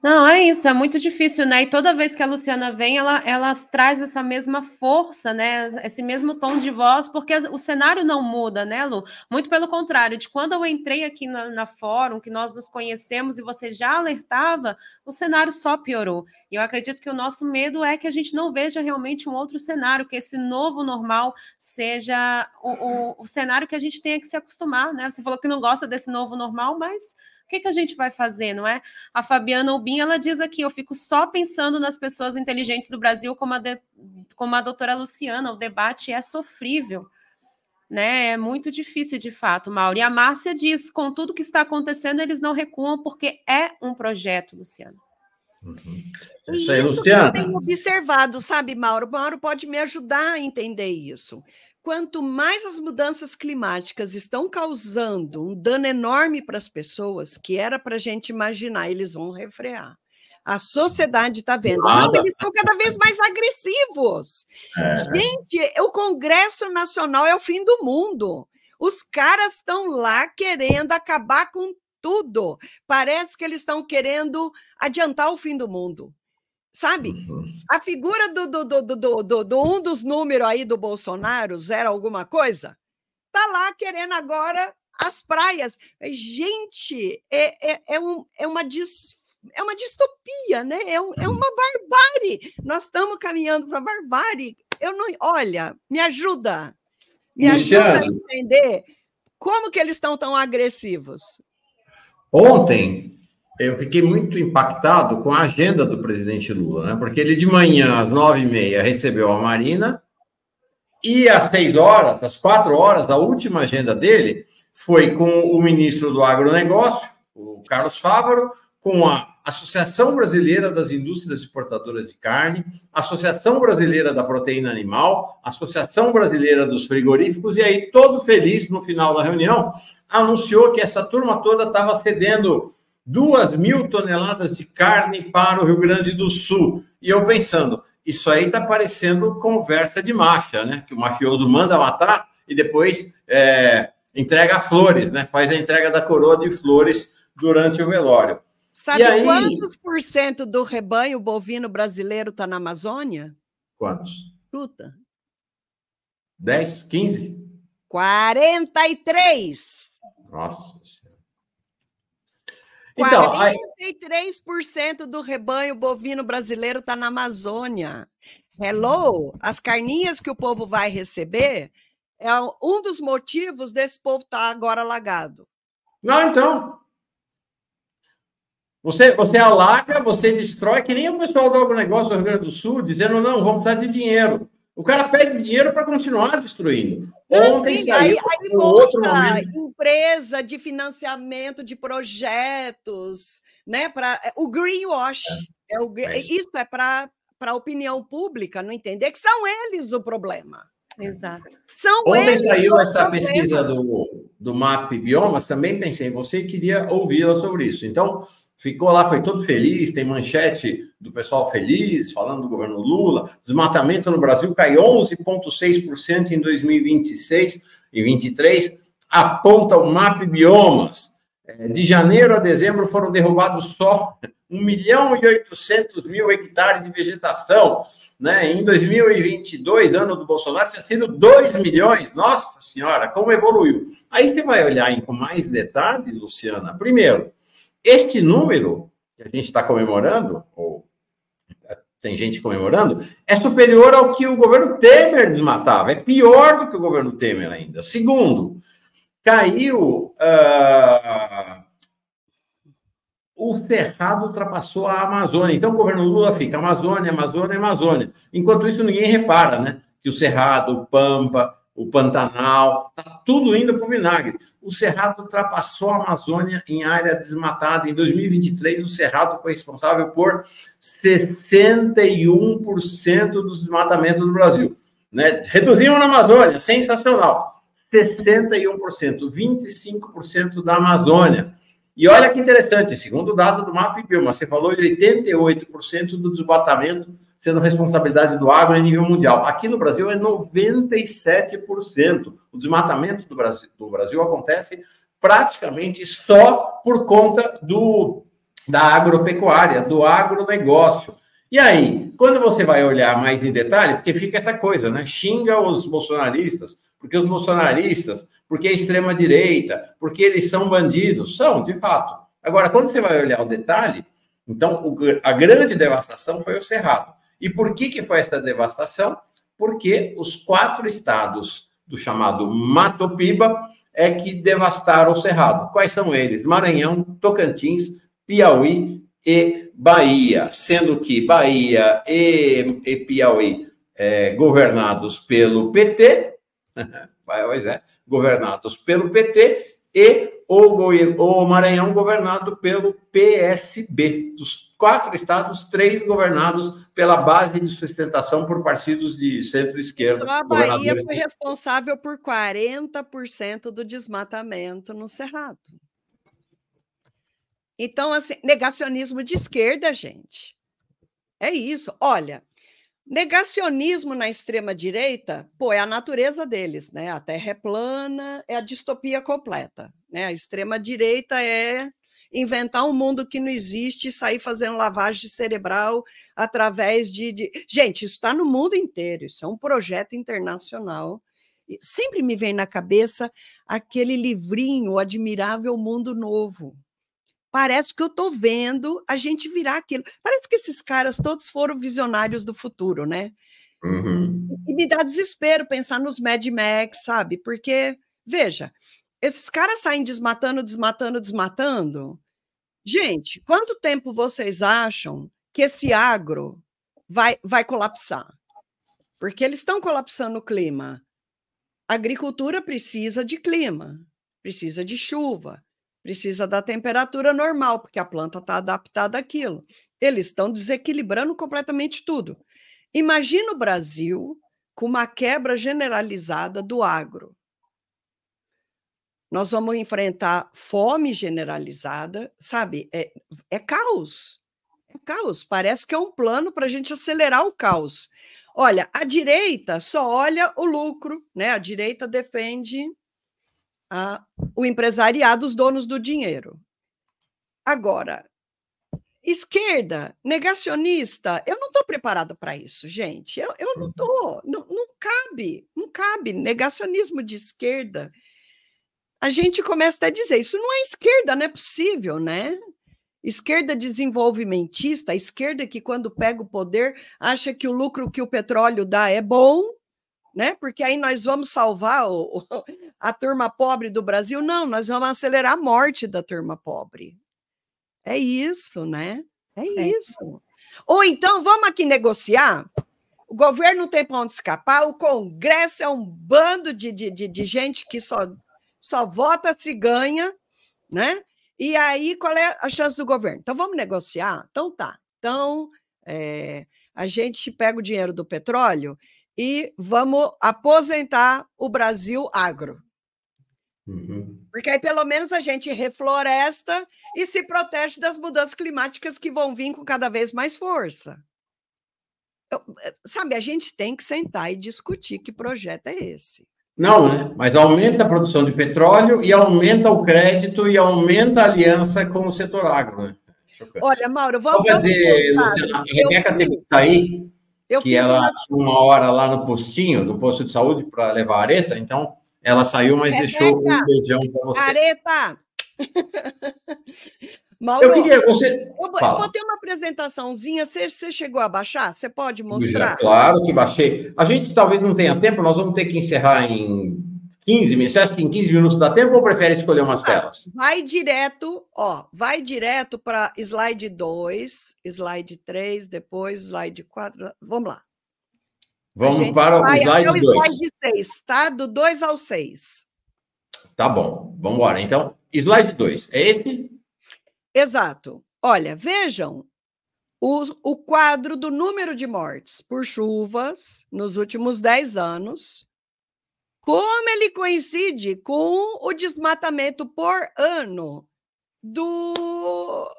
Speaker 5: Não, é isso, é muito difícil, né? E toda vez que a Luciana vem, ela traz essa mesma força, né? Esse mesmo tom de voz, porque o cenário não muda, né, Lu? Muito pelo contrário, de quando eu entrei aqui na Fórum, que nós nos conhecemos e você já alertava, o cenário só piorou. E eu acredito que o nosso medo é que a gente não veja realmente um outro cenário, que esse novo normal seja o cenário que a gente tenha que se acostumar, né? Você falou que não gosta desse novo normal, mas o que a gente vai fazer, não é? A Fabiana Ubin, ela diz aqui, eu fico só pensando nas pessoas inteligentes do Brasil como a doutora Luciana, o debate é sofrível, né? É muito difícil, de fato, Mauro. E a Márcia diz, com tudo que está acontecendo, eles não recuam porque é um projeto, Luciana.
Speaker 2: Isso aí, Luciana. Eu tenho observado, sabe, Mauro? Mauro pode me ajudar a entender isso. Quanto mais as mudanças climáticas estão causando um dano enorme para as pessoas, que era para a gente imaginar, eles vão refrear. A sociedade está vendo. Não, eles estão cada vez mais agressivos. Gente, o Congresso Nacional é o fim do mundo. Os caras estão lá querendo acabar com tudo. Parece que eles estão querendo adiantar o fim do mundo. Sabe? A figura do um dos números aí do Bolsonaro, 0 alguma coisa, tá lá querendo agora as praias. Gente, é uma distopia, né? É uma barbárie. Nós estamos caminhando para a barbárie. Olha, me ajuda. Me ajuda a entender como que eles estão tão agressivos.
Speaker 1: Ontem, eu fiquei muito impactado com a agenda do presidente Lula, né? Porque ele de manhã, às 9h30, recebeu a Marina, e às 6 horas, às 4 horas, a última agenda dele foi com o ministro do Agronegócio, o Carlos Fávaro, com a Associação Brasileira das Indústrias Exportadoras de Carne, Associação Brasileira da Proteína Animal, Associação Brasileira dos Frigoríficos, e aí, todo feliz, no final da reunião, anunciou que essa turma toda estava cedendo 2.000 toneladas de carne para o Rio Grande do Sul. E eu pensando, isso aí está parecendo conversa de máfia, né? Que o mafioso manda matar e depois entrega flores, né? Faz a entrega da coroa de flores durante o velório.
Speaker 2: Sabe quantos % do rebanho bovino brasileiro está na Amazônia?
Speaker 1: Quantos?
Speaker 2: Chuta.
Speaker 1: 10, 15?
Speaker 2: 43.
Speaker 1: Nossa Senhora.
Speaker 2: Então, 43% do rebanho bovino brasileiro está na Amazônia. Hello! As carninhas que o povo vai receber é um dos motivos desse povo estar agora alagado.
Speaker 1: Não, então. Você alaga, você destrói, que nem o pessoal do agronegócio do Rio Grande do Sul, dizendo, não, vamos precisar de dinheiro. O cara pede dinheiro para continuar destruindo. Ontem saiu
Speaker 2: aí outro empresa de financiamento de projetos, né? O greenwash. Isso é para a opinião pública não entender que são eles o problema.
Speaker 5: Exato.
Speaker 1: Ontem saiu essa pesquisa do MAP Biomas, também pensei em você e queria ouvi-la sobre isso. Então, ficou lá, foi todo feliz, tem manchete do pessoal feliz, falando do governo Lula. Desmatamento no Brasil cai 11,6% em 2026 e 2023, aponta o MAP Biomas. De janeiro a dezembro foram derrubados só 1.800.000 hectares de vegetação. Né? Em 2022, ano do Bolsonaro, tinha sido 2 milhões. Nossa Senhora, como evoluiu. Aí você vai olhar com mais detalhe, Luciana. Primeiro, este número que a gente está comemorando, ou tem gente comemorando, é superior ao que o governo Temer desmatava. É pior do que o governo Temer ainda. Segundo, caiu... o Cerrado ultrapassou a Amazônia. Então, o governo Lula fica Amazônia, Amazônia, Amazônia. Enquanto isso, ninguém repara, né? Que o Cerrado, o Pampa, o Pantanal, está tudo indo para o vinagre. O Cerrado ultrapassou a Amazônia em área desmatada. Em 2023, o Cerrado foi responsável por 61% dos desmatamentos do Brasil. Né? Reduziram na Amazônia, sensacional. 61%, 25% da Amazônia. E olha que interessante, segundo o dado do MAP Biomas, você falou de 88% do desmatamento sendo responsabilidade do agro em nível mundial. Aqui no Brasil é 97%. O desmatamento do Brasil acontece praticamente só por conta da agropecuária, do agronegócio. E aí, quando você vai olhar mais em detalhe, porque fica essa coisa, né? Xinga os bolsonaristas, porque os bolsonaristas, porque é extrema-direita, porque eles são bandidos. São, de fato. Agora, quando você vai olhar o detalhe, então, a grande devastação foi o Cerrado. E por que foi essa devastação? Porque os 4 estados do chamado Mato Piba é que devastaram o Cerrado. Quais são eles? Maranhão, Tocantins, Piauí e Bahia. Sendo que Bahia e Piauí governados pelo PT, governados pelo PT, e o Maranhão governado pelo PSB. Dos 4 estados, 3 governados pela base de sustentação por partidos de centro-esquerda.
Speaker 2: Só a Bahia foi responsável por 40% do desmatamento no Cerrado. Então, assim, negacionismo de esquerda, gente. É isso. Olha, negacionismo na extrema-direita, é a natureza deles, né? A Terra é plana, é a distopia completa, né? A extrema-direita é inventar um mundo que não existe e sair fazendo lavagem cerebral através de... Gente, isso está no mundo inteiro, isso é um projeto internacional. E sempre me vem na cabeça aquele livrinho, O Admirável Mundo Novo. Parece que eu estou vendo a gente virar aquilo. Parece que esses caras todos foram visionários do futuro, né?
Speaker 1: Uhum.
Speaker 2: E me dá desespero pensar nos Mad Max, sabe? Porque, veja, esses caras saem desmatando. Gente, quanto tempo vocês acham que esse agro vai colapsar? Porque eles estão colapsando o clima. A agricultura precisa de clima, precisa de chuva, precisa da temperatura normal, porque a planta está adaptada àquilo. Eles estão desequilibrando completamente tudo. Imagina o Brasil com uma quebra generalizada do agro. Nós vamos enfrentar fome generalizada, sabe? É caos. É caos. Parece que é um plano para a gente acelerar o caos. Olha, a direita só olha o lucro, né? A direita defende o empresariado, os donos do dinheiro. Agora, esquerda, negacionista, eu não estou preparada para isso, gente. Eu não estou. Não cabe negacionismo de esquerda. A gente começa a dizer, isso não é esquerda, não é possível, né? Esquerda desenvolvimentista, a esquerda que quando pega o poder acha que o lucro que o petróleo dá é bom, né? Porque aí nós vamos salvar a turma pobre do Brasil. Não, nós vamos acelerar a morte da turma pobre. É isso, né? É isso. Ou então, vamos aqui negociar. O governo não tem para onde escapar, o Congresso é um bando de gente que só vota se ganha, né? E aí, qual é a chance do governo? Então, vamos negociar? Então, tá. Então, a gente pega o dinheiro do petróleo e vamos aposentar o Brasil agro. Porque aí, pelo menos, a gente refloresta e se protege das mudanças climáticas que vão vir com cada vez mais força. Sabe, a gente tem que sentar e discutir que projeto é esse.
Speaker 1: Não, né? Mas aumenta a produção de petróleo e aumenta o crédito e aumenta a aliança com o setor agro, né?
Speaker 2: Olha, Mauro, vamos
Speaker 1: fazer. A Rebeca teve que sair, que ela tinha uma hora lá no postinho, no posto de saúde, para levar a Areta, então ela saiu, mas Rebeca, deixou um beijão para você.
Speaker 2: Areta! Mauro,
Speaker 1: eu queria você.
Speaker 2: Eu botei uma apresentaçãozinha, você chegou a baixar? Você pode mostrar?
Speaker 1: Claro que baixei. A gente talvez não tenha tempo, nós vamos ter que encerrar em 15 minutos. Você acha que em 15 minutos dá tempo ou prefere escolher umas telas?
Speaker 2: Vai direto para slide 2, slide 3, depois slide 4. Vamos lá.
Speaker 1: Vamos para o slide 2.
Speaker 2: Slide 6, tá? Do 2 ao 6.
Speaker 1: Tá bom, vamos embora. Então, slide 2, é esse?
Speaker 2: Exato. Olha, vejam o quadro do número de mortes por chuvas nos últimos 10 anos, como ele coincide com o desmatamento por ano do...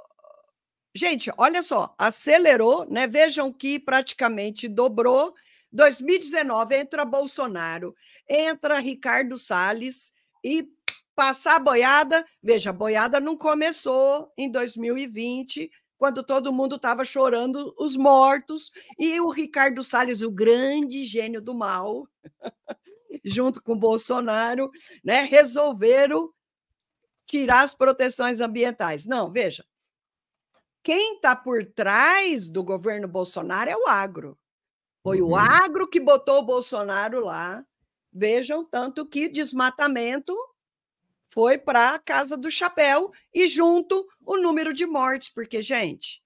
Speaker 2: Gente, olha só, acelerou, né? Vejam que praticamente dobrou. 2019 entra Bolsonaro, entra Ricardo Salles e passar a boiada. Veja, a boiada não começou em 2020, quando todo mundo estava chorando os mortos, e o Ricardo Salles, o grande gênio do mal, junto com o Bolsonaro, né, resolveram tirar as proteções ambientais. Não, veja, quem está por trás do governo Bolsonaro é o agro. Foi o agro que botou o Bolsonaro lá. Vejam, tanto que desmatamento foi para a Casa do Chapéu e junto o número de mortes, porque, gente,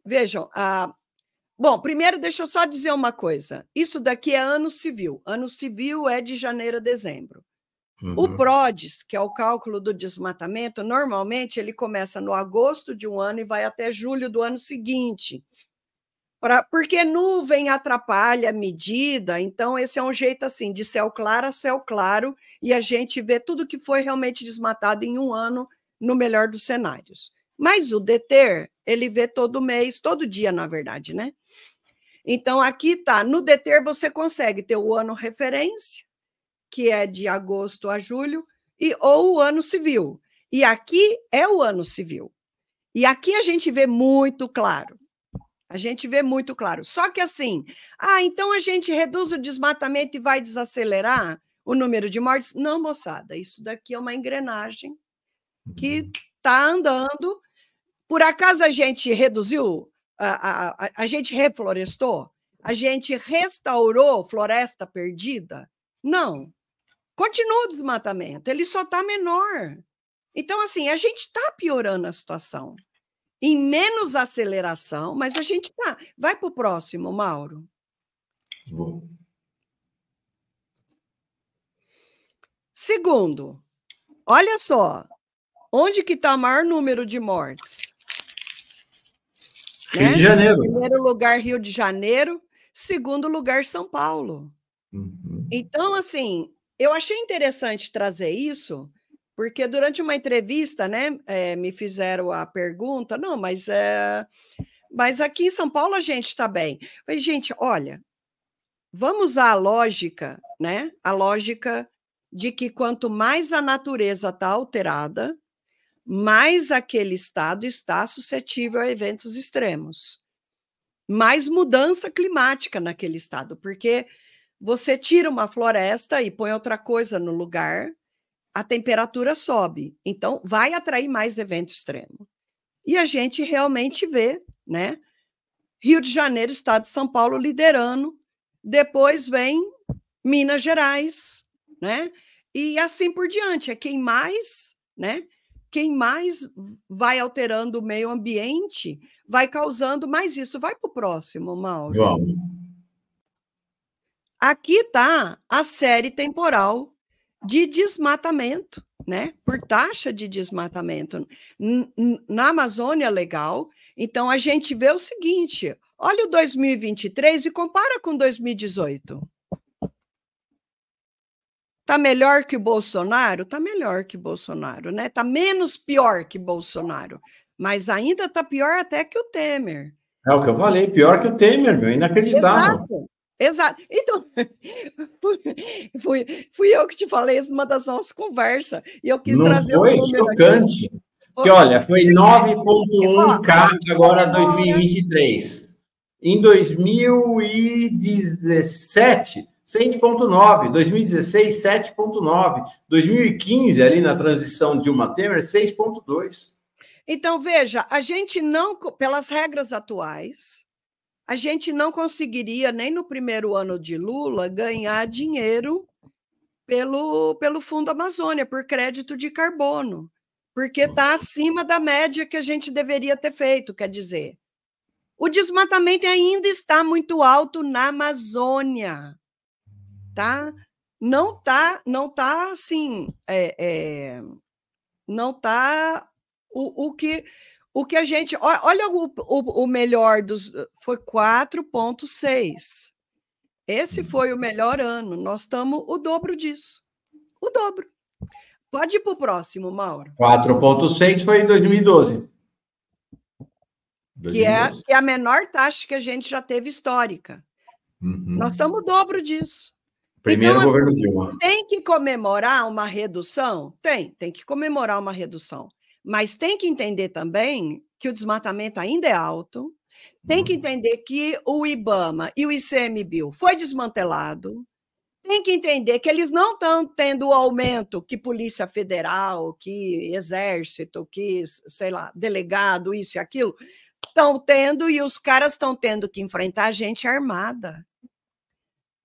Speaker 2: vejam, bom, primeiro deixa eu só dizer uma coisa, isso daqui é ano civil é de janeiro a dezembro. O PRODES, que é o cálculo do desmatamento, normalmente ele começa no agosto de um ano e vai até julho do ano seguinte, porque nuvem atrapalha a medida, então esse é um jeito assim, de céu claro a céu claro, e a gente vê tudo que foi realmente desmatado em um ano, no melhor dos cenários. Mas o DETER, ele vê todo mês, todo dia, na verdade, né? Então, aqui tá, no DETER você consegue ter o ano referência, que é de agosto a julho, ou o ano civil. E aqui é o ano civil. E aqui a gente vê muito claro. Só que assim, então a gente reduz o desmatamento e vai desacelerar o número de mortes? Não, moçada, isso daqui é uma engrenagem que está andando. Por acaso a gente reduziu, a gente reflorestou? A gente restaurou floresta perdida? Não. Continua o desmatamento, ele só está menor. Então, assim, a gente está piorando a situação. Em menos aceleração, mas a gente está. Vai para o próximo, Mauro.
Speaker 1: Vou.
Speaker 2: Segundo, olha só, onde que está o maior número de mortes?
Speaker 1: Rio de Janeiro.
Speaker 2: Primeiro lugar, Rio de Janeiro. Segundo lugar, São Paulo. Então, assim, eu achei interessante trazer isso, porque durante uma entrevista, né, me fizeram a pergunta, não, mas aqui em São Paulo a gente está bem. Mas, gente, olha, vamos usar a lógica, né, a lógica de que quanto mais a natureza está alterada, mais aquele estado está suscetível a eventos extremos. Mais mudança climática naquele estado, porque você tira uma floresta e põe outra coisa no lugar, a temperatura sobe. Então, vai atrair mais evento extremo. E a gente realmente vê, né? Rio de Janeiro, estado de São Paulo liderando, depois vem Minas Gerais, né? E assim por diante, é quem mais, né? Quem mais vai alterando o meio ambiente, vai causando mais isso. Vai para o próximo, Mauro.
Speaker 1: Vamos.
Speaker 2: Aqui está a série temporal de desmatamento, né? Por taxa de desmatamento na Amazônia Legal. Então, a gente vê o seguinte, olha o 2023 e compara com 2018. Está melhor que o Bolsonaro? Está melhor que o Bolsonaro, né? Está menos pior que Bolsonaro, mas ainda está pior até que o Temer.
Speaker 1: É o que eu falei, pior que o Temer, meu, inacreditável.
Speaker 2: Exato. Então, fui eu que te falei isso numa das nossas conversas, e eu quis trazer
Speaker 1: um número chocante. Aqui. Que, olha, foi 9,1K agora 2023. Em 2017... 6,9, 2016, 7,9, 2015, ali na transição Dilma-Temer, 6,2.
Speaker 2: Então, veja, a gente não, pelas regras atuais, a gente não conseguiria, nem no primeiro ano de Lula, ganhar dinheiro pelo Fundo Amazônia, por crédito de carbono, porque está acima da média que a gente deveria ter feito, quer dizer, o desmatamento ainda está muito alto na Amazônia. Tá? Não tá assim, não tá o que a gente, olha o melhor dos, foi 4,6. Esse foi o melhor ano, nós estamos o dobro disso, o dobro. Pode ir para o próximo, Mauro.
Speaker 1: 4,6 foi em 2012.
Speaker 2: Que é a menor taxa que a gente já teve histórica. Nós estamos o dobro disso.
Speaker 1: Primeiro
Speaker 2: então,
Speaker 1: governo Dilma.
Speaker 2: Tem que comemorar uma redução? Tem que comemorar uma redução. Mas tem que entender também que o desmatamento ainda é alto, tem que entender que o IBAMA e o ICMBio foi desmantelado, tem que entender que eles não estão tendo o aumento que Polícia Federal, que Exército, que, sei lá, delegado, isso e aquilo, estão tendo, e os caras estão tendo que enfrentar gente armada.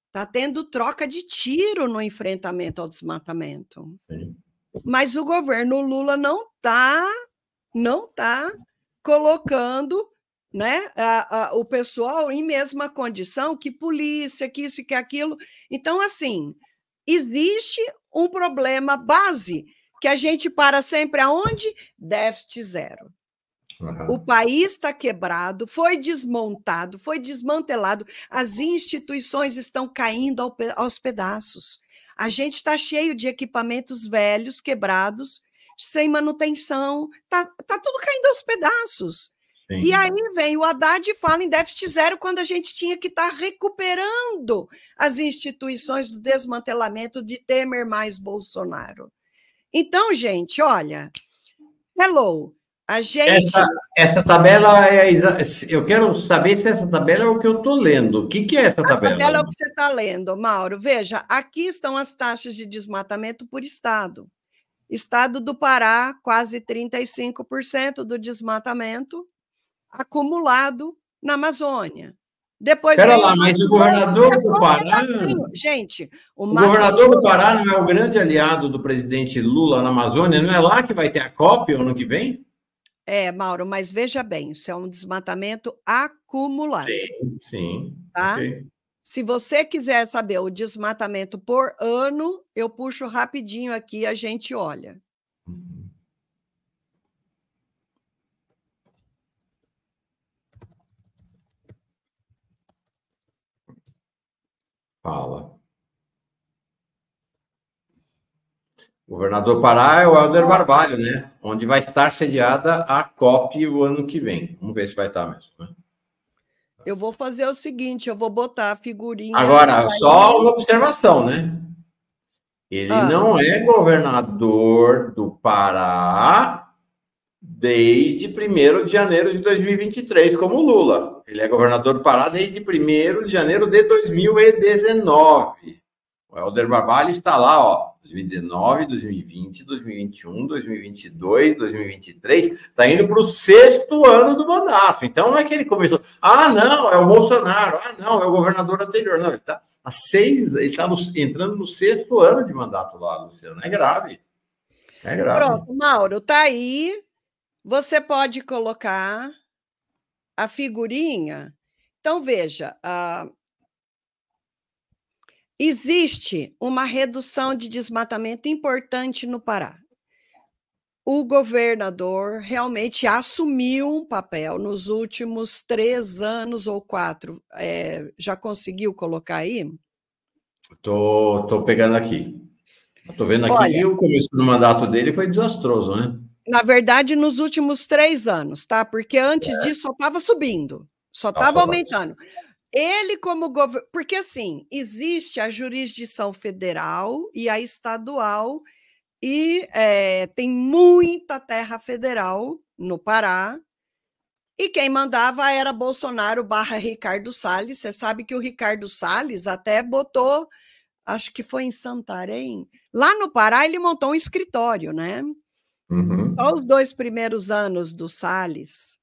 Speaker 2: Está tendo troca de tiro no enfrentamento ao desmatamento.
Speaker 1: Sim.
Speaker 2: Mas o governo Lula não tá colocando, né, o pessoal em mesma condição que polícia, que isso e que aquilo. Então, assim, existe um problema base que a gente para sempre aonde? Déficit zero. O país está quebrado, foi desmontado, foi desmantelado, as instituições estão caindo aos pedaços. A gente está cheio de equipamentos velhos, quebrados, sem manutenção, tá tudo caindo aos pedaços. Sim. E aí vem o Haddad e fala em déficit zero quando a gente tinha que estar recuperando as instituições do desmantelamento de Temer mais Bolsonaro. Então, gente, olha, hello. A gente...
Speaker 1: Essa tabela eu quero saber se essa tabela é o que eu estou lendo. O que é essa tabela?
Speaker 2: A tabela é o que você está lendo, Mauro. Veja, aqui estão as taxas de desmatamento por estado. Estado do Pará, quase 35% do desmatamento acumulado na Amazônia.
Speaker 1: Espera lá, mas o governador do Pará...
Speaker 2: Gente,
Speaker 1: o governador do Pará não é o grande aliado do presidente Lula na Amazônia? Não é lá que vai ter a COP ano que vem?
Speaker 2: Mauro, mas veja bem, isso é um desmatamento acumulado.
Speaker 1: Sim.
Speaker 2: Tá? Okay. Se você quiser saber o desmatamento por ano, eu puxo rapidinho aqui, a gente olha.
Speaker 1: Fala. O governador do Pará é o Helder Barbalho, né? Onde vai estar sediada a COP o ano que vem. Vamos ver se vai estar mesmo. Né?
Speaker 2: Eu vou fazer o seguinte, eu vou botar a figurinha...
Speaker 1: Agora, só uma observação, né? Ele não é governador do Pará desde 1º de janeiro de 2023, como o Lula. Ele é governador do Pará desde 1º de janeiro de 2019. O Helder Barbalho está lá, ó, 2019, 2020, 2021, 2022, 2023, está indo para o 6º ano do mandato. Então, não é que ele começou, não, é o Bolsonaro, não, é o governador anterior. Não, ele está entrando no 6º ano de mandato lá, Luciano. É grave. É grave.
Speaker 2: Pronto, Mauro, tá aí. Você pode colocar a figurinha. Então, veja, existe uma redução de desmatamento importante no Pará. O governador realmente assumiu um papel nos últimos 3 anos ou 4. Já conseguiu colocar aí?
Speaker 1: Estou pegando aqui. Estou vendo aqui que o começo do mandato dele foi desastroso, né?
Speaker 2: Na verdade, nos últimos 3 anos, tá? Porque antes disso só estava subindo, só estava aumentando. Ele como governador... Porque, assim, existe a jurisdição federal e a estadual, e tem muita terra federal no Pará, e quem mandava era Bolsonaro / Ricardo Salles. Você sabe que o Ricardo Salles até botou, acho que foi em Santarém, lá no Pará ele montou um escritório, né?
Speaker 1: Uhum.
Speaker 2: Só os 2 primeiros anos do Salles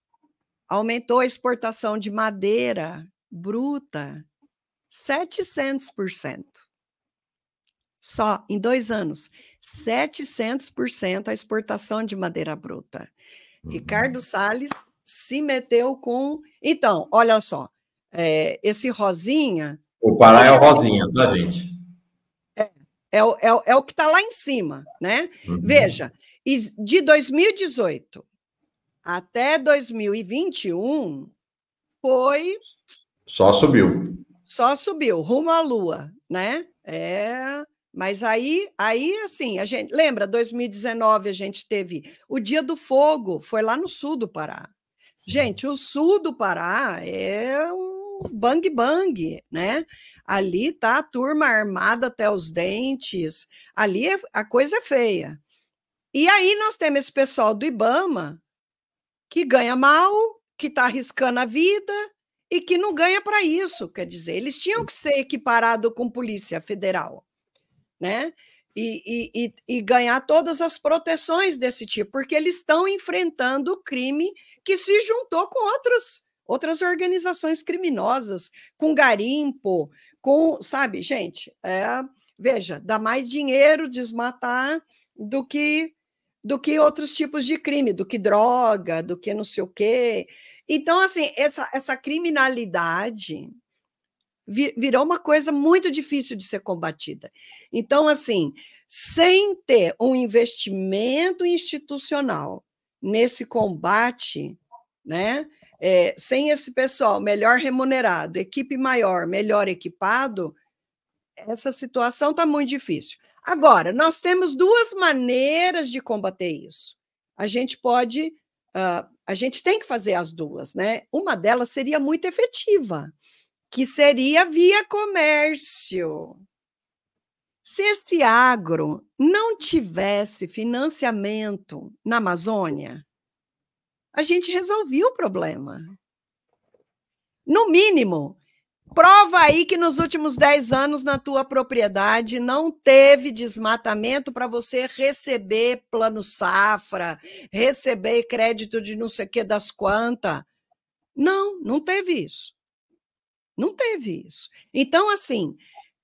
Speaker 2: aumentou a exportação de madeira bruta 700%. Só em 2 anos, 700% a exportação de madeira bruta. Ricardo Salles se meteu com... Então, olha só, esse rosinha...
Speaker 1: O Pará é o rosinha, tá, gente?
Speaker 2: É o que está lá em cima, né?
Speaker 1: Uhum.
Speaker 2: Veja, de 2018 até 2021 foi...
Speaker 1: Só subiu.
Speaker 2: Só subiu, rumo à lua, né? Mas aí, assim, a gente... Lembra, 2019 a gente teve o Dia do Fogo, foi lá no sul do Pará. Gente, o sul do Pará é um bang-bang, né? Ali tá a turma armada até os dentes, ali a coisa é feia. E aí nós temos esse pessoal do IBAMA que ganha mal, que está arriscando a vida e que não ganha para isso. Quer dizer, eles tinham que ser equiparados com Polícia Federal, né? E ganhar todas as proteções desse tipo, porque eles estão enfrentando o crime que se juntou com outras organizações criminosas, com garimpo, com, sabe, gente, veja, dá mais dinheiro desmatar do que outros tipos de crime, do que droga, do que não sei o quê. Então, assim, essa criminalidade virou uma coisa muito difícil de ser combatida. Então, assim, sem ter um investimento institucional nesse combate, né, sem esse pessoal melhor remunerado, equipe maior, melhor equipado, essa situação está muito difícil. Agora, nós temos 2 maneiras de combater isso. A gente tem que fazer as 2, né? Uma delas seria muito efetiva, que seria via comércio. Se esse agro não tivesse financiamento na Amazônia, a gente resolvia o problema. No mínimo, prova aí que nos últimos 10 anos na tua propriedade não teve desmatamento para você receber plano safra, receber crédito de não sei o que das quantas. Não teve isso. Não teve isso. Então, assim,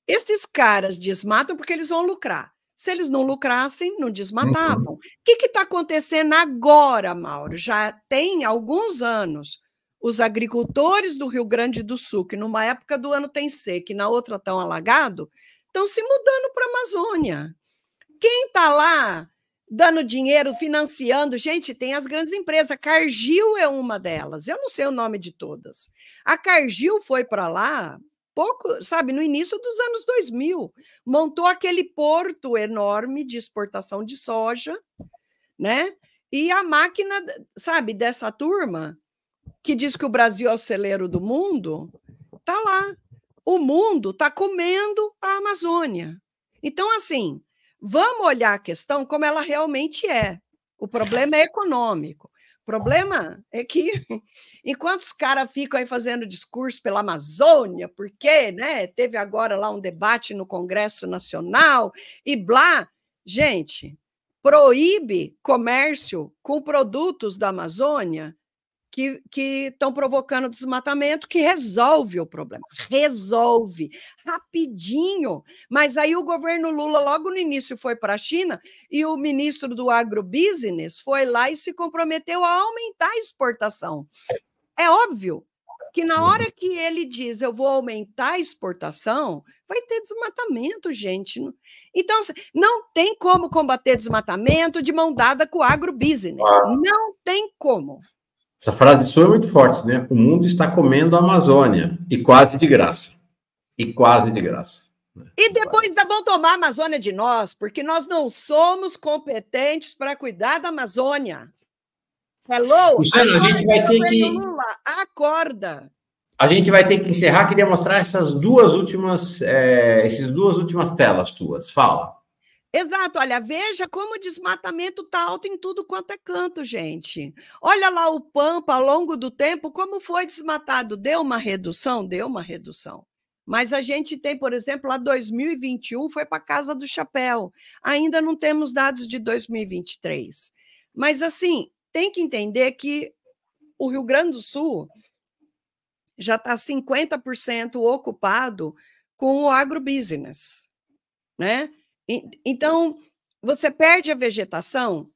Speaker 2: esses caras desmatam porque eles vão lucrar. Se eles não lucrassem, não desmatavam. O que está acontecendo agora, Mauro? Já tem alguns anos. Os agricultores do Rio Grande do Sul, que numa época do ano tem seca e na outra estão alagados, estão se mudando para a Amazônia. Quem está lá dando dinheiro, financiando? Gente, tem as grandes empresas. A Cargill é uma delas. Eu não sei o nome de todas. A Cargill foi para lá pouco, sabe, no início dos anos 2000. Montou aquele porto enorme de exportação de soja, né? E a máquina, sabe, dessa turma que diz que o Brasil é o celeiro do mundo, está lá. O mundo está comendo a Amazônia. Então, assim, vamos olhar a questão como ela realmente é. O problema é econômico. O problema é que, enquanto os caras ficam aí fazendo discurso pela Amazônia, porque, né, teve agora lá um debate no Congresso Nacional e blá, gente, proíbe comércio com produtos da Amazônia que estão provocando desmatamento, que resolve o problema. Resolve. Rapidinho. Mas aí o governo Lula, logo no início, foi para a China e o ministro do agrobusiness foi lá e se comprometeu a aumentar a exportação. É óbvio que na hora que ele diz eu vou aumentar a exportação, vai ter desmatamento, gente. Então, não tem como combater desmatamento de mão dada com o agrobusiness. Não tem como.
Speaker 1: Essa frase sua é muito forte, né? O mundo está comendo a Amazônia, e quase de graça. E quase de graça.
Speaker 2: E depois ainda vão tomar a Amazônia de nós, porque nós não somos competentes para cuidar da Amazônia. Hello?
Speaker 1: Luciano, a gente vai ter que...
Speaker 2: Lula, acorda.
Speaker 1: A gente vai ter que encerrar. Queria mostrar essas duas últimas telas tuas. Fala.
Speaker 2: Exato, olha, veja como o desmatamento está alto em tudo quanto é canto, gente. Olha lá o Pampa, ao longo do tempo, como foi desmatado. Deu uma redução? Deu uma redução. Mas a gente tem, por exemplo, lá 2021 foi para a Casa do Chapéu. Ainda não temos dados de 2023. Mas, assim, tem que entender que o Rio Grande do Sul já está 50% ocupado com o agrobusiness, né? Então, você perde a vegetação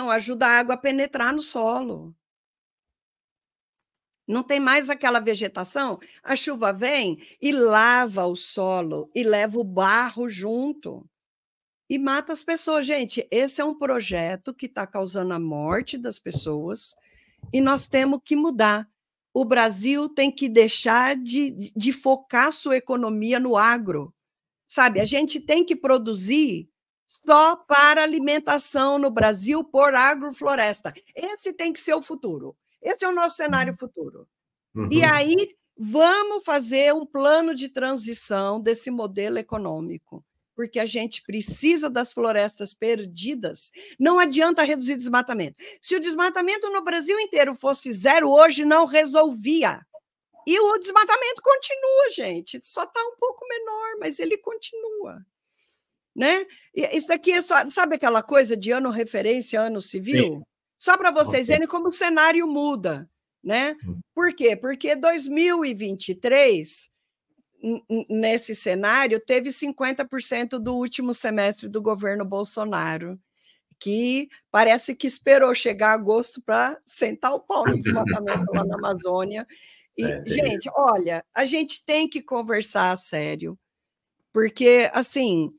Speaker 2: ajuda a água a penetrar no solo. Não tem mais aquela vegetação, a chuva vem e lava o solo e leva o barro junto e mata as pessoas. Gente, esse é um projeto que está causando a morte das pessoas e nós temos que mudar. O Brasil tem que deixar de focar sua economia no agro. Sabe, a gente tem que produzir só para alimentação no Brasil por agrofloresta. Esse tem que ser o futuro. Esse é o nosso cenário futuro. E aí, vamos fazer um plano de transição desse modelo econômico, porque a gente precisa das florestas perdidas. Não adianta reduzir desmatamento. Se o desmatamento no Brasil inteiro fosse zero hoje, não resolvia. E o desmatamento continua, gente. Só está um pouco menor, mas ele continua. Né? E isso aqui é só, sabe aquela coisa de ano referência, ano civil? Sim. Só para vocês verem como o cenário muda. Né? Por quê? Porque 2023, nesse cenário, teve 50% do último semestre do governo Bolsonaro, que parece que esperou chegar agosto para sentar o pau no desmatamento lá na Amazônia. E, gente, olha, a gente tem que conversar a sério, porque, assim,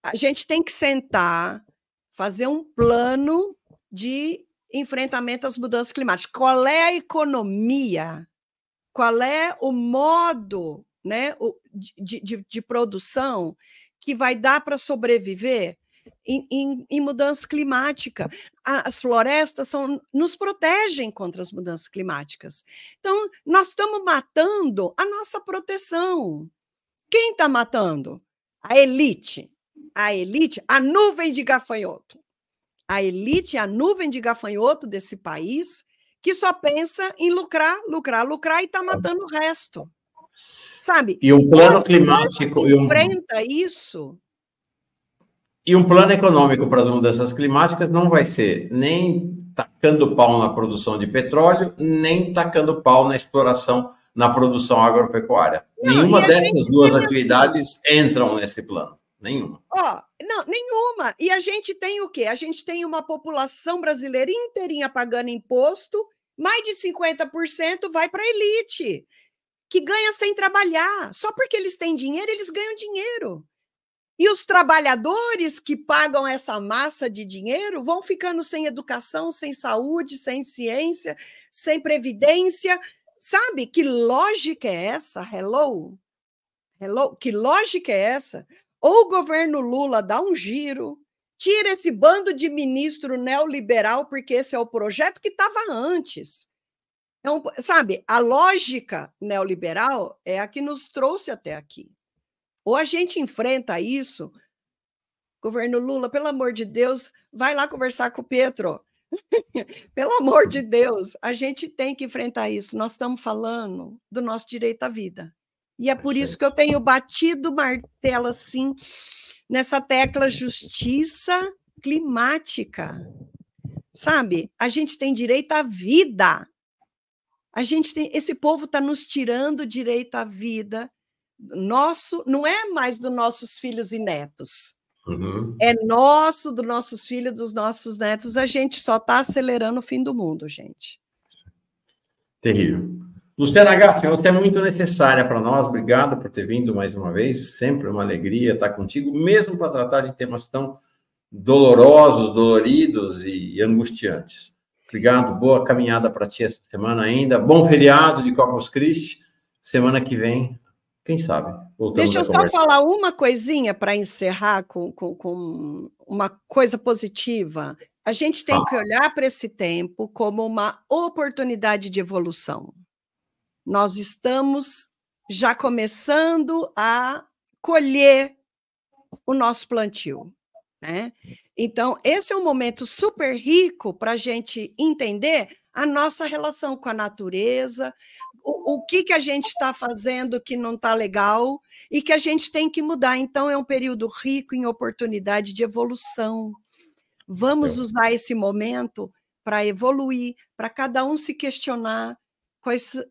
Speaker 2: a gente tem que sentar, fazer um plano de enfrentamento às mudanças climáticas. Qual é a economia? Qual é o modo, né, de produção que vai dar para sobreviver em mudança climática? As florestas nos protegem contra as mudanças climáticas. Então, nós estamos matando a nossa proteção. Quem está matando? A elite. A elite, a nuvem de gafanhoto. A elite é a nuvem de gafanhoto desse país que só pensa em lucrar, lucrar, lucrar e está matando o resto. Sabe?
Speaker 1: E um plano climático...
Speaker 2: enfrenta isso...
Speaker 1: E um plano econômico para as mudanças climáticas não vai ser nem tacando pau na produção de petróleo, nem tacando pau na exploração, na produção agropecuária. Nenhuma dessas duas atividades entram nesse plano. Nenhuma.
Speaker 2: Não, nenhuma. E a gente tem o quê? A gente tem uma população brasileira inteirinha pagando imposto, mais de 50% vai para a elite, que ganha sem trabalhar. Só porque eles têm dinheiro, eles ganham dinheiro. E os trabalhadores que pagam essa massa de dinheiro vão ficando sem educação, sem saúde, sem ciência, sem previdência. Sabe que lógica é essa? Hello? Hello? Que lógica é essa? Ou o governo Lula dá um giro, tira esse bando de ministro neoliberal, porque esse é o projeto que estava antes. Então, sabe, a lógica neoliberal é a que nos trouxe até aqui. Ou a gente enfrenta isso Governo Lula, pelo amor de Deus, vai lá conversar com o Petro. Pelo amor de Deus, a gente tem que enfrentar isso. Nós estamos falando do nosso direito à vida. E é por isso que eu tenho batido martelo assim nessa tecla justiça climática. Sabe? A gente tem direito à vida. A gente tem, esse povo está nos tirando o direito à vida. Nosso, não é mais dos nossos filhos e netos.
Speaker 1: Uhum.
Speaker 2: É nosso, dos nossos filhos, dos nossos netos. A gente só está acelerando o fim do mundo, gente.
Speaker 1: Terrível. Luciana Gatti, você é muito necessária para nós. Obrigado por ter vindo mais uma vez. Sempre uma alegria estar contigo, mesmo para tratar de temas tão dolorosos, doloridos e angustiantes. Obrigado. Boa caminhada para ti essa semana ainda. Bom feriado de Corpus Christi. Semana que vem, quem sabe? Voltamos.
Speaker 2: Deixa eu só falar uma coisinha para encerrar com uma coisa positiva. A gente tem que olhar para esse tempo como uma oportunidade de evolução. Nós estamos já começando a colher o nosso plantio, né? Então, esse é um momento super rico para a gente entender a nossa relação com a natureza, o que a gente está fazendo que não está legal e que a gente tem que mudar. Então, é um período rico em oportunidade de evolução. Vamos usar esse momento para evoluir, para cada um se questionar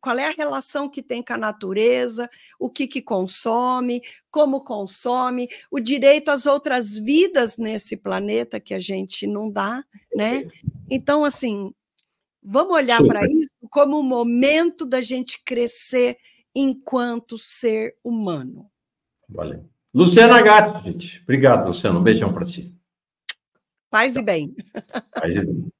Speaker 2: qual é a relação que tem com a natureza, o que consome, como consome, o direito às outras vidas nesse planeta que a gente não dá, né? Então, assim, vamos olhar para isso como um momento da gente crescer enquanto ser humano.
Speaker 1: Valeu. Luciana Gatti, gente. Obrigado, Luciana. Um beijão para ti.
Speaker 2: Paz e bem.
Speaker 1: Paz e bem.